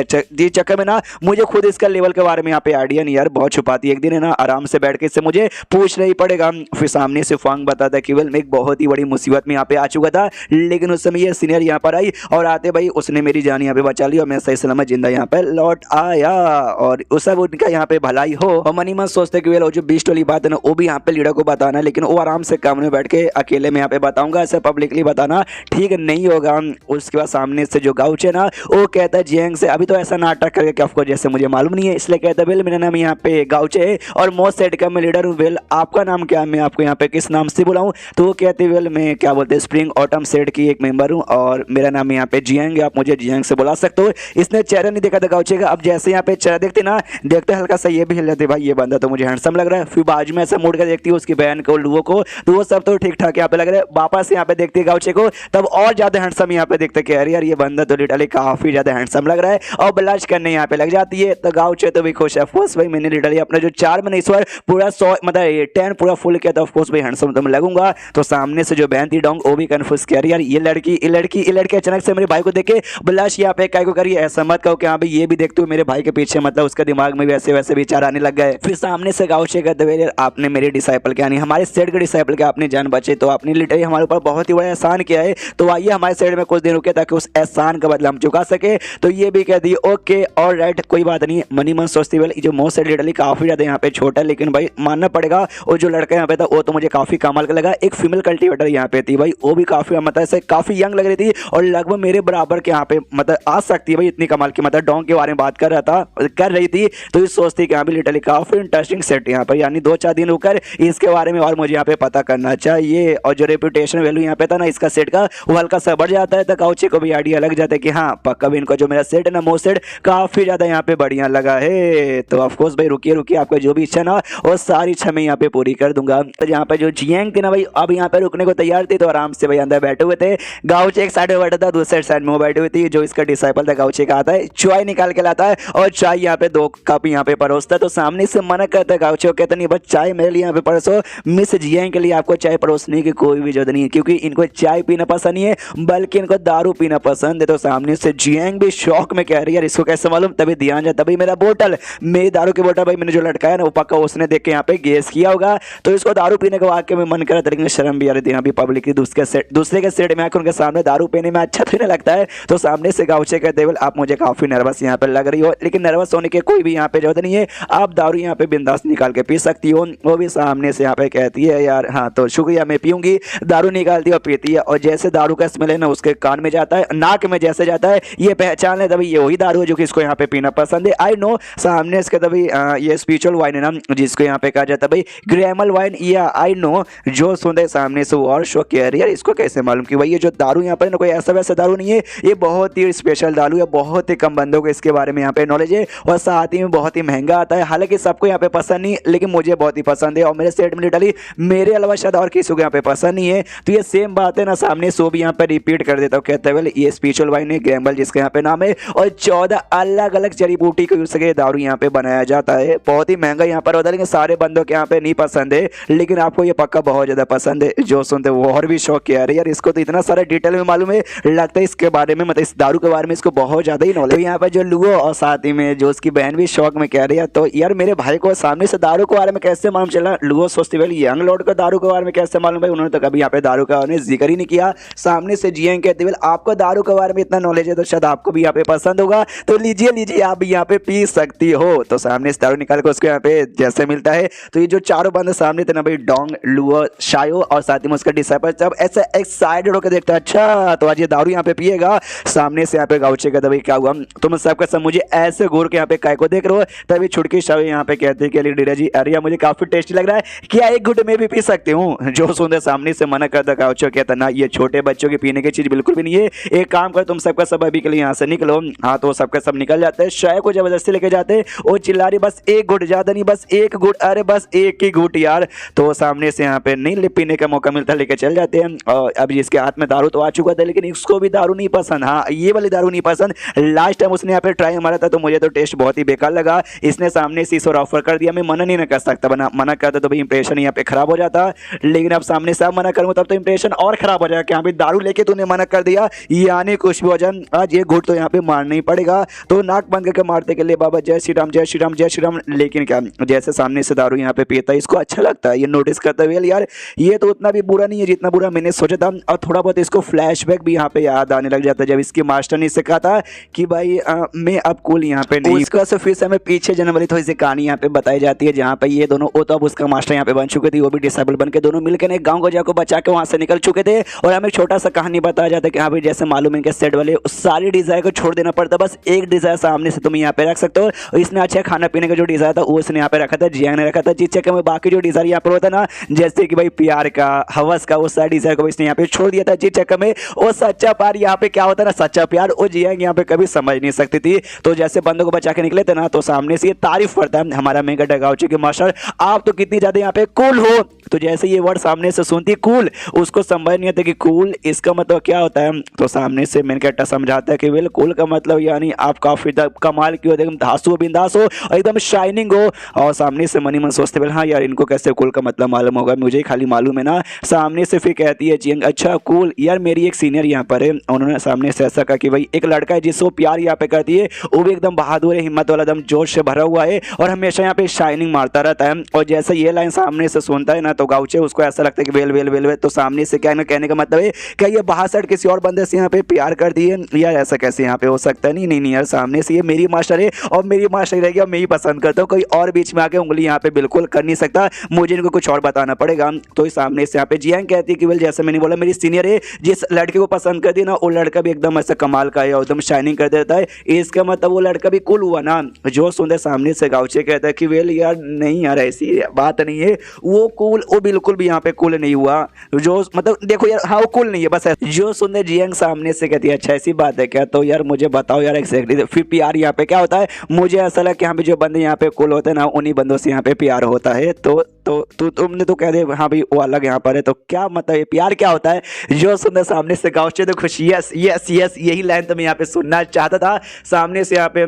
चक्कर में ना मुझे खुद इसका लेवल के बारे में यहाँ पे आइडिया नहीं यार, बहुत छुपाती है। एक दिन है ना आराम से बैठ के इससे मुझे पूछना ही पड़ेगा। फिर सामने से फांग बताता कि वेल मैं एक बहुत ही बड़ी मुसीबत में यहाँ पे आ चुका था, लेकिन उस समय ये सीनियर यहाँ पर आई और आते भाई उसने मेरी जान यहाँ पे बचा ली और मैं सही सलामत जिंदा यहाँ पे लौट आया और उस सब उनका यहाँ पे भलाई हो। और मनी मन सोचते कि वेल वो जो बीस्ट वाली बात है ना वो भी यहाँ पे लीडर को बताना, लेकिन वो आराम से कमरे में बैठ के अकेले में यहाँ पे बताऊंगा, ऐसे पब्लिकली बताना ठीक नहीं होगा। उसके बाद सामने से जो गाउच है ना वो कहता है जियांग से अभी तो ऐसा नाटक करके कि ऑफकोर्स जैसे मुझे मालूम नहीं है, इसलिए कहता है वेल मेरा नाम यहाँ पे गाउच है और मोस्ट सेट का मैं लीडर हूँ। वेल आपका नाम क्या है, मैं आपको यहाँ पे किस नाम से बुलाऊं? तो वो कहते हैं वेल मैं क्या बोलते हैं स्प्रिंग ऑटम सेट की एक मेंबर हूँ और मेरा नाम यहाँ पे जियांग है, आप मुझे जियांग से बुला सकते हो। इसने चेहरा नहीं देखा था गाउचे का, अब जैसे यहाँ पे चेहरा देखते ना देखते हल्का सा ये भी हिल जाते भाई ये बंदा तो मुझे हैंडसम लग रहा है। फिर बाजू में ऐसा मुड़ कर देखती है उसकी बहन को लुओ को, तो वो सब तो ठीक ठाक यहाँ पे लग रहा है। वापस यहाँ पे देखती है गाउचे को तब और ज्यादा हैंडसम यहाँ पे देखते कि अरे यार ये बंदा तो लिटरली काफी ज्यादा हैंडसम लग रहा है और ब्लश करने यहाँ पे लग जाती है। तो गाउचे तो भी खुश है, ऑफकोर्स भाई मैंने लिटरली अपना जो 4 मैंने इस बार पूरा 100 मतलब 10 पूरा फुल किया था, ऑफकोर्स भाई हैंडसम तो मैं लगूंगा। तो सामने से जो बहन थी डोंग वो भी कंफ्यूज किया यार ये लड़की अचानक से मेरे भाई को देख के ब्लश यहाँ पे काय को करिए, ऐसा मत कहो कि हाँ भाई ये भी देखते हो मेरे भाई के पीछे, मतलब उसके दिमाग में वैसे वैसे विचार आने लग गए। फिर सामने से गाउचे कहते हुए यार आपने मेरे डिसाइपल के यानी हमारे सेट के डिसाइपल के आपने जान बचे, तो आपने लिटरली हमारे ऊपर बहुत ही बड़ा एहसान किया है, तो आइए हमारे साइड में कुछ दिन रुके ताकि उस एहसान का बदला हम चुका सके। तो ये भी कह दी ओके और राइट कोई बात नहीं। मनी मन सोचती वेल जो मोस्ट सेट लिटरली काफी ज्यादा यहाँ पे छोटा है, लेकिन भाई मानना पड़ेगा वो जो लड़का यहाँ पे था वो तो मुझे काफी कमाल का लगा। एक फीमेल कल्टीवेटर यहाँ पे थी भाई, वो भी काफी मतलब ऐसे काफी यंग लग रही थी और लगभग मेरे बराबर के यहाँ पे मतलब आ सकती है भाई, इतनी कमाल की मतलब डोंग के बारे में बात कर रही थी। तो ये सोचती कि यहाँ पे लिटरली काफी इंटरेस्टिंग सेट यहाँ पर, यानी 2-4 दिन रुककर इसके बारे में और मुझे यहाँ पे पता करना चाहिए। और जो रेपुटेशन वैल्यू यहाँ पे था ना इसका सेट का वो हल्का सा बढ़ जाता है, तो काउचे को भी आइडिया लग जाता है कि हाँ पक्का भी इनको जो मेरा सेट है ना मोस्ट सेट काफी ज्यादा यहाँ पे बढ़िया लगा है। तो ऑफकोर्स भाई रुकिए आपको जो भी इच्छा ना वो सारी इच्छा मैं यहाँ पे पूरी कर दूंगा। तो यहाँ पे जो जियांग थी ना भाई अब यहाँ पे रुकने को तैयार थी, तो आराम से भाई अंदर बैठे हुए थे। गाउचे एक साइड में बैठा था, दूसरे साइड में वो बैठी हुई थी। जो इसका डिसाइपल था गाउचे का आता है चाय निकाल के लाता है और चाय यहाँ पे 2 कप यहाँ पे परोसता है। तो सामने से मना करता है गाउचे को, कहता नहीं बस चाय मेरे लिए यहाँ पे परोसो, मिस जियांग के लिए आपको चाय परोसने की कोई भी जरूरत नहीं है, क्योंकि इनको चाय पीना पसंद नहीं है बल्कि लेकिन इनको दारू पीना पसंद है। तो सामने से जियांग भी शौक में कह रही है यार इसको कैसे मालूम, तभी ध्यान जाता तभी मेरा बोतल, मेरी दारू की बोतल भाई मैंने जो लटकाया ना वो पक्का उसने देख के यहाँ पे गेस किया होगा। तो इसको दारू पीने का वाक्य में मन करा तरीके शर्म भी आ रही थी, यहाँ भी पब्लिक की दूसरे के सेट में आकर उनके सामने दारू पीने में अच्छा तो नहीं लगता है। तो सामने से गाउचे कहते हैं आप मुझे काफी नर्वस यहाँ पे लग रही हो, लेकिन नर्वस होने की कोई भी यहाँ पे जरूरत नहीं है, आप दारू यहाँ पे बिंदास निकाल के पी सकती हो। वो भी सामने से यहाँ पे कहती है यार हाँ तो शुक्रिया मैं पीऊंगी, दारू निकालती है और पीती है। और जैसे दारू का स्मेल है ना उसके कान में जाता है, नाक में जैसे जाता है ये पहचान है तभी ये वही दारू है जो कि इसको यहाँ पे पीना पसंद है। आई नो सामने इसके तभी ये स्पिरिचुअल वाइन है ना जिसको यहाँ पे कहा जाता है भाई ग्रैमल वाइन, या आई नो जो सुनते सामने से और शो कह रही है इसको कैसे मालूम कि भाई ये जो दारू यहाँ पर ना कोई ऐसा वैसा दारू नहीं है, ये बहुत ही स्पेशल दारू है, बहुत ही कम बंदों को इसके बारे में यहाँ पे नॉलेज है और साथ ही में बहुत ही महंगा आता है। हालांकि सबको यहाँ पे पसंद नहीं लेकिन मुझे बहुत ही पसंद है और मेरे सेट में लिटरली मेरे अलावा शायद और किसी को यहाँ पे पसंद नहीं है। तो ये सेम बात है ना सामने सो भी यहाँ पे रिपीट कर देता हूँ, कहते हैं ये स्पिरिचुअल वाइन है ग्रैमल जिसका यहाँ पे नाम है और 14 अलग अलग जड़ी बूटी को यूज करके दारू यहाँ पे बनाया जाता है। बहुत ही महंगा यहाँ पर होता है लेकिन सारे बंदों के यहाँ पे नहीं पसंद है, लेकिन आपको ये पक्का बहुत ज्यादा पसंद है। जो सुनते वो और भी शौक किया यार इसको तो इतना सारा डिटेल में मालूम है, लगता है इसके बारे में मतलब इस दारू के बारे में इसको बहुत ज्यादा ही नॉलेज। तो यहाँ पर जो लुओ और साथ ही में जो उसकी बहन भी शौक में कह रही है, तो यार मेरे भाई को सामने से दारू के बारे में कैसे मालूम चला। लुओ सोचती है यंग लॉर्ड को दारू के बारे में कैसे मालूम भाई, उन्होंने तो कभी यहाँ पे दारू का जिक्र ही नहीं किया। सामने से जियांग कहते हैं आपको दारू के बारे में इतना नॉलेज है तो शायद आपको भी यहाँ पे पसंद होगा, तो लीजिए लीजिए आप भी यहाँ पे पी सकती हो। तो सामने से दारू निकाल कर उसको यहाँ पे जैसे मिलता है तो ये जो चारों बंदे सामने थे ना भाई डोंग लुओ शायो और साथ ही में उसका डिसाइपल जब ऐसे एक्साइटेड होकर देखता है अच्छा तो आज ये दारू यहाँ पे पिएगा। सामने से यहाँ पे गाउचे का भाई क्या हुआ तुम सबका सब मुझे ऐसे घूर के यहाँ पे काय को देख रहे हो। तभी छुटकी शायो यहाँ पे कहते हैं कि डीरा जी अरे मुझे काफी टेस्टी लग रहा है, क्या एक घुट में भी पी सकती हूँ। जो सुनते सामने से मना करता गाउचो कहता ना ये छोटे बच्चों की पीने की चीज बिल्कुल भी नहीं है, एक काम कर तुम सबका सब अभी के लिए यहाँ से निकलो। हाँ तो सबका सब निकल जाते हैं, शाय को जबरदस्ती लेके जाते और चिल्ला रही बस एक घुट, ज्यादा नहीं बस एक घुट, अरे बस एक ही घुट यार। तो सामने से यहाँ पे नहीं पीने का मौका मिलता लेके चल जाते हैं। और अब जिसके हाथ में दारू तो आ चुका था लेकिन इसको भी दारू नहीं पसंद, हाँ ये वाली दारू नहीं पसंद। लास्ट टाइम उसने यहाँ पे ट्राई मारा था तो मुझे तो टेस्ट बहुत ही बेकार लगा। इसने सामने से इस और ऑफर कर दिया, मैं मना नहीं कर सकता, मना करता तो भाई इंप्रेशन यहाँ पे खराब हो जाता, लेकिन अब सामने से मना करूंगा तब तो इंप्रेशन और खराब हो जाएगा कि यहाँ पे दारू लेके तूने मना कर दिया, यानी कुछ भी हो जाए आज ये घुट तो यहाँ पे मारना ही पड़ेगा। तो नाक बंद करके मारते के लिए बाबा जय श्री राम जय श्री राम जय श्री राम। लेकिन क्या जैसे सामने से दारू यहाँ पे पीता है इसको अच्छा लगता है, ये नोटिस करते हुए यार ये तो उतना भी बुरा नहीं है जितना बुरा मैंने सोचा था। और थोड़ा बहुत इसको फ्लैशबैक भी यहाँ पे याद आने लग जाता है जब इसकी मास्टर ने सिखा था कि भाई मैं अब कूल यहाँ पे नहीं। उसका से फिर से हमें पीछे जन्म वाली थोड़ी सी कहानी यहाँ पे बताई जाती है जहाँ पे ये दोनों वो तो अब उसका मास्टर यहाँ पे बन चुके थे, वो भी डिसेबल बन के दोनों मिलकर एक गाँव को जाकर बचा के वहाँ से निकल चुके थे। और हमें छोटा सा कहानी बताया जाता है कि हाँ भाई जैसे मालूम है इनके सेट वाले सारी डिजायर को छोड़ देना पड़ता, बस एक डिजायर सामने से तुम यहाँ पे रख सकते हो। और इसने अच्छा खाना पीने का जो डिजायर था वो उसने यहाँ पे रखा था, जियांग ने रखा था, जिस चक्कर में बाकी जो डिजायर यहाँ पर होता ना जैसे कि भाई प्यार का हवस का वो सारी डिजायर को इसने यहाँ पे छोड़ दिया था, जिस चक्कर में वो सच्चा प्यार यहाँ पे क्या होता है ना सच्चा प्यार वो जियांग यहाँ पे कभी समझ नहीं सकती थी। तो जैसे बंदों को बचा के निकले थे ना तो सामने से ये तारीफ करता है हमारा मेगा डगाउची के मास्टर आप तो कितनी ज्यादा यहाँ पे कूल हो। तो जैसे ये वर्ड सामने से सुनती कूल उसको समझ नहीं आता कि कूल इसका मतलब क्या होता है। तो सामने से मेन कैरेक्टर समझाता है कि वेल कूल का मतलब यानी आप काफी कमाल की हो, एकदम धांसू बिंदास हो और एकदम शाइनिंग हो। और सामने से मनी मन सोचते बोले हाँ यार इनको कैसे कूल का मतलब मालूम होगा, मुझे खाली मालूम है ना। सामने से फिर कहती है जियांग अच्छा कूल यार मेरी एक सीनियर यहाँ पर है, उन्होंने सामने से ऐसा कहा कि भाई एक लड़का है जिसको प्यार यहाँ पे करती है, वो भी एकदम बहादुर है, हिम्मत वाला, एकदम जोश से भरा हुआ है और हमेशा यहाँ पे शाइनिंग मारता रहता है। और जैसे ये लाइन सामने से सुनता है ना तो गाउचे उसको ऐसा लगता है कि वेल वेल वेल वेल। तो सामने से क्या कहने का मतलब है क्या ये बाहर साइड किसी और बंदे से यहाँ पे प्यार कर दिए यार, ऐसा कैसे यहाँ पे हो सकता है। नहीं नहीं नहीं यार सामने से ये मेरी मास्टर है और मेरी मास्टर रहेगी और मैं ही पसंद करता हूँ, कोई और बीच में आके उंगली यहाँ पे बिल्कुल कर नहीं सकता, मुझे इनको कुछ और बताना पड़ेगा। तो सामने से यहाँ पे जियांग कहती है कि वेल जैसे मैंने बोला मेरी सीनियर है, जिस लड़के को पसंद कर दी ना वो लड़का भी एकदम ऐसा कमाल का है और एकदम शाइनिंग कर देता है, इसका मतलब वो लड़का भी कूल हुआ ना। जो सुनते सामने से गाउचे कहता है कि वेल यार नहीं यार ऐसी बात नहीं है, वो कूल वो बिल्कुल भी यहाँ पे कूल नहीं हुआ, जो मतलब देखो यार हाँ वो कूल नहीं है बस। जो सुनते जियांग सामने से कहती है अच्छा ऐसी बात है क्या, तो यार मुझे बताओ यार एक्जैक्टली फिर प्यार यहाँ पे क्या होता है। मुझे ऐसा लगा कि यहाँ पे जो बंदे यहाँ पे कूल होते हैं ना उन्हीं बंदों से यहाँ पे प्यार होता है। तो तुमने तो कह दे हाँ भाई वो अलग यहाँ पर है, तो क्या मतलब प्यार क्या होता है। जो सुनते सामने से गाउचे तो खुश यस यस यस यही लाइन तो मैं यहाँ पे सुनना चाहता था। सामने से यहाँ पे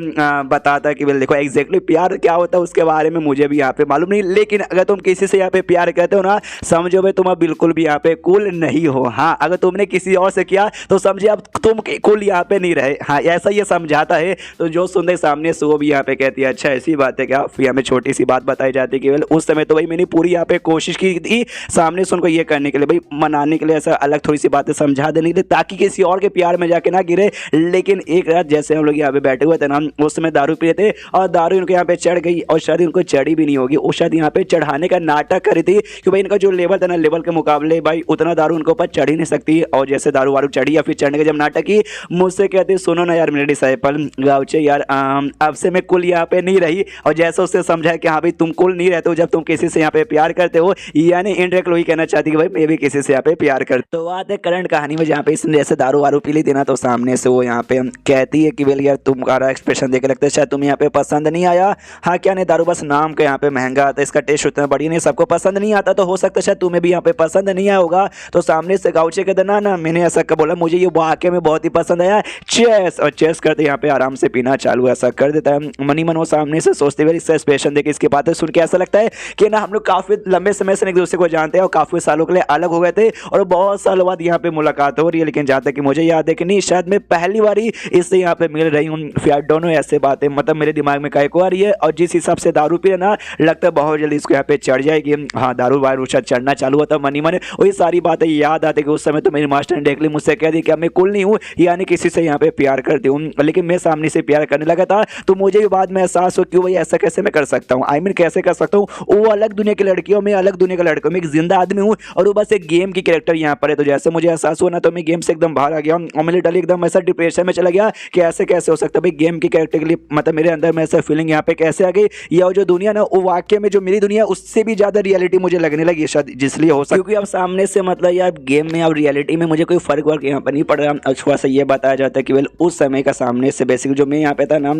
बताता कि देखो एग्जैक्टली प्यार क्या होता है उसके बारे में मुझे भी यहाँ पे मालूम नहीं, लेकिन अगर तुम किसी से यहाँ पे प्यार करते हो ना समझो भाई तुम बिल्कुल भी यहाँ पे कूल नहीं हो। हाँ अगर तुमने किसी और से किया तो समझे अब तुम कुल यहाँ पे नहीं रहे। हाँ ऐसा ये समझाता है। तो जो सुनते सामने से वो भी यहाँ पे कहती है अच्छा ऐसी बात है क्या। फिर हमें छोटी सी बात बताई जाती है केवल उस समय तो भाई मैंने पूरी यहाँ पे कोशिश की थी सामने से उनको ये करने के लिए भाई मनाने के लिए, ऐसा अलग थोड़ी सी बातें समझा देने के लिए ताकि किसी और के प्यार में जाके ना गिरे। लेकिन एक रात जैसे हम लोग यहाँ पे बैठे हुए थे ना उस समय दारू पिए थे और दारू इनको यहाँ पे चढ़ गई और शायद इनको चढ़ी भी नहीं होगी। वो शायद यहाँ पे चढ़ाने का नाटक करी थी कि भाई इनका जो लेवल था ना लेवल के मुकाबले भाई उतना दारू उनके ऊपर चढ़ ही नहीं सकती। और जैसे दारू वारू चढ़ी या फिर चढ़ने का जब नाटक की मुझसे कहते सुनो ना यार मेरे डिसाइपल गाउचे यार अब से मैं कुल यहाँ पे नहीं रही। और जैसे उससे समझा कि हाँ भाई तुम कुल नहीं रहते हो जब तुम किसी से यहाँ पे प्यार करते हो, यानी इनडायरेक्ट वही कहना चाहती कि भाई मैं भी किसी से यहाँ पे प्यार करता। तो बात है करंट कहानी में जहाँ पे इसने जैसे दारू वारू पी ली थी ना तो सामने से वो यहाँ पे कहती है कि वेल यार तुम्हारा एक्सप्रेशन देख लगता है शायद तुम्हें यहाँ पे पसंद नहीं आया। हाँ क्या नहीं दारू बस नाम का यहाँ पे महंगा आता है, इसका टेस्ट उतना बढ़िया नहीं, सबको पसंद नहीं आता तो हो सकता है शायद तुम्हें भी यहाँ पे पसंद नहीं आया होगा। तो सामने से गाउचे कहते ना मैंने ऐसा कब बोला, मुझे ये वाकई में बहुत ही पसंद आया चेस। और चेस करते यहाँ पे आराम से पीना चालू ऐसा कर देता है। मनी मन वो सामने से सोचते हुए इसका एक्सप्रेशन देखे इसकी बातें सुन के ऐसा लगता है कि ना हम लोग काफी लंबे समय से एक दूसरे को जानते हैं और काफी सालों के लिए अलग हो गए थे और बहुत सालों बाद यहाँ पे मुलाकात हो रही है। लेकिन जहाँ तक कि मुझे याद है कि नहीं शायद मैं पहली बारी इससे यहाँ पे मिल रही हूँ। फिर दोनों ऐसे बातें मतलब मेरे दिमाग में काहे को आ रही है और जिस हिसाब से दारू पी ना लगता है बहुत जल्दी इसको यहाँ पे चढ़ जाएगी। हाँ दारू वारू चढ़ना चालू होता मनी मन वही सारी बातें याद आती कि उस समय तो मेरे मास्टर ने देख ली मुझसे कह दी कि मैं कुल नहीं हूँ यानी किसी से यहाँ पे प्यार करती हूँ। लेकिन मैं सामने से प्यार करने लगा था तो मुझे भी बाद में एहसास हो क्यों भाई ऐसा कैसे मैं कर सकता हूँ, आई मीन कैसे कर सकता हूँ। वो अलग दुनिया की लड़की हो मैं अलग दुनिया का लड़का हूँ, मैं एक जिंदा आदमी हूँ और वो बस एक गेम की कैरेक्टर यहाँ पर है। तो जैसे मुझे एहसास हुआ ना तो मैं गेम से एकदम बाहर आ गया और मेरे डल एकदम ऐसा डिप्रेशन में चला गया कि ऐसे कैसे हो सकता है भाई गेम की कैरेक्टर के लिए मतलब मेरे अंदर में ऐसा फीलिंग यहाँ पे कैसे आ गई। या जो दुनिया ना वो वाक्य में जो मेरी दुनिया उससे भी ज्यादा रियलिटी मुझे लगने लगी शायद जिसलिए हो सकता क्योंकि अब सामने से मतलब यार गेम में अब रियलिटी में मुझे कोई फर्क वर्क यहाँ पर नहीं पड़ रहा। और थोड़ा सा ये बताया जाता है कि वेल उस समय का सामने से बेसिक जो मैं यहाँ पे था ना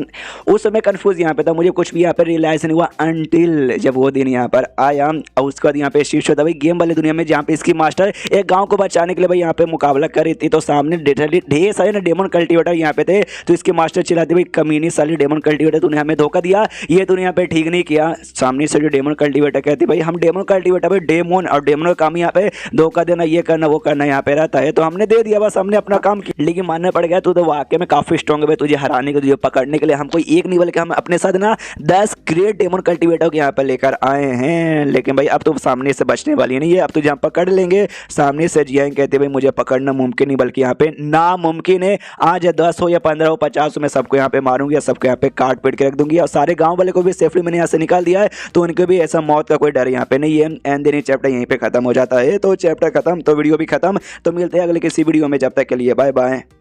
उस समय कंफ्यूज यहाँ पे था, मुझे कुछ भी यहाँ पे रियलाइज नहीं हुआ अनटिल जब वो दिन यहाँ पर आया। और उसके बाद यहाँ पे शीर्ष होता भाई गेम वाली दुनिया में जहाँ पे इसकी मास्टर एक गाँव को बचाने के लिए भाई यहाँ पे मुकाबला कर रही थी। तो सामने ढेर सारे ना डेमन कल्टिवेटर यहाँ पे थे तो इसके मास्टर चिल्लाते भाई कमीनी साली डेमन कल्टिवेटर तूने हमें धोखा दिया, ये तूने यहाँ पे ठीक नहीं किया। सामने से जो डेमन कल्टिवेटर कहती भाई हम डेमन कल्टिवेटर भाई डेमन और डेमन का काम यहाँ पे धोखा देना ये करना वो करना यहाँ पे रहता है तो हमने दे दिया बस हमने अपना काम किया। लेकिन मानना पड़ गया तू तो वाकई में काफी स्ट्रॉन्ग है भाई, तुझे हराने के तुझे पकड़ने के लिए हम कोई एक नहीं बल्कि हम अपने साथ ना 10 ग्रेट डेमन कल्टिवेटर को यहाँ पे लेकर आए हैं। लेकिन भाई अब तो सामने से बचने वाली नहीं है, अब तो जहाँ पकड़ लेंगे। सामने से जियाएंगे कहते भाई मुझे पकड़ना मुमकिन नहीं बल्कि यहाँ पे नामुमकिन है, आज 10 हो या 15 हो 50 हो मैं सबको यहाँ पे मारूंगी और सबको यहाँ पे काट पीट के रख दूंगी। और सारे गाँव वाले को भी सेफली मैंने यहाँ से निकाल दिया है तो उनको भी ऐसा मौत का कोई डर यहाँ पे नहीं है। एंड देन चैप्टर यहीं पे खत्म हो जाता है। तो चैप्टर खत्म तो वीडियो भी खत्म। तो मिलते हैं अगले किसी वीडियो में, जब तक के लिए बाय बाय।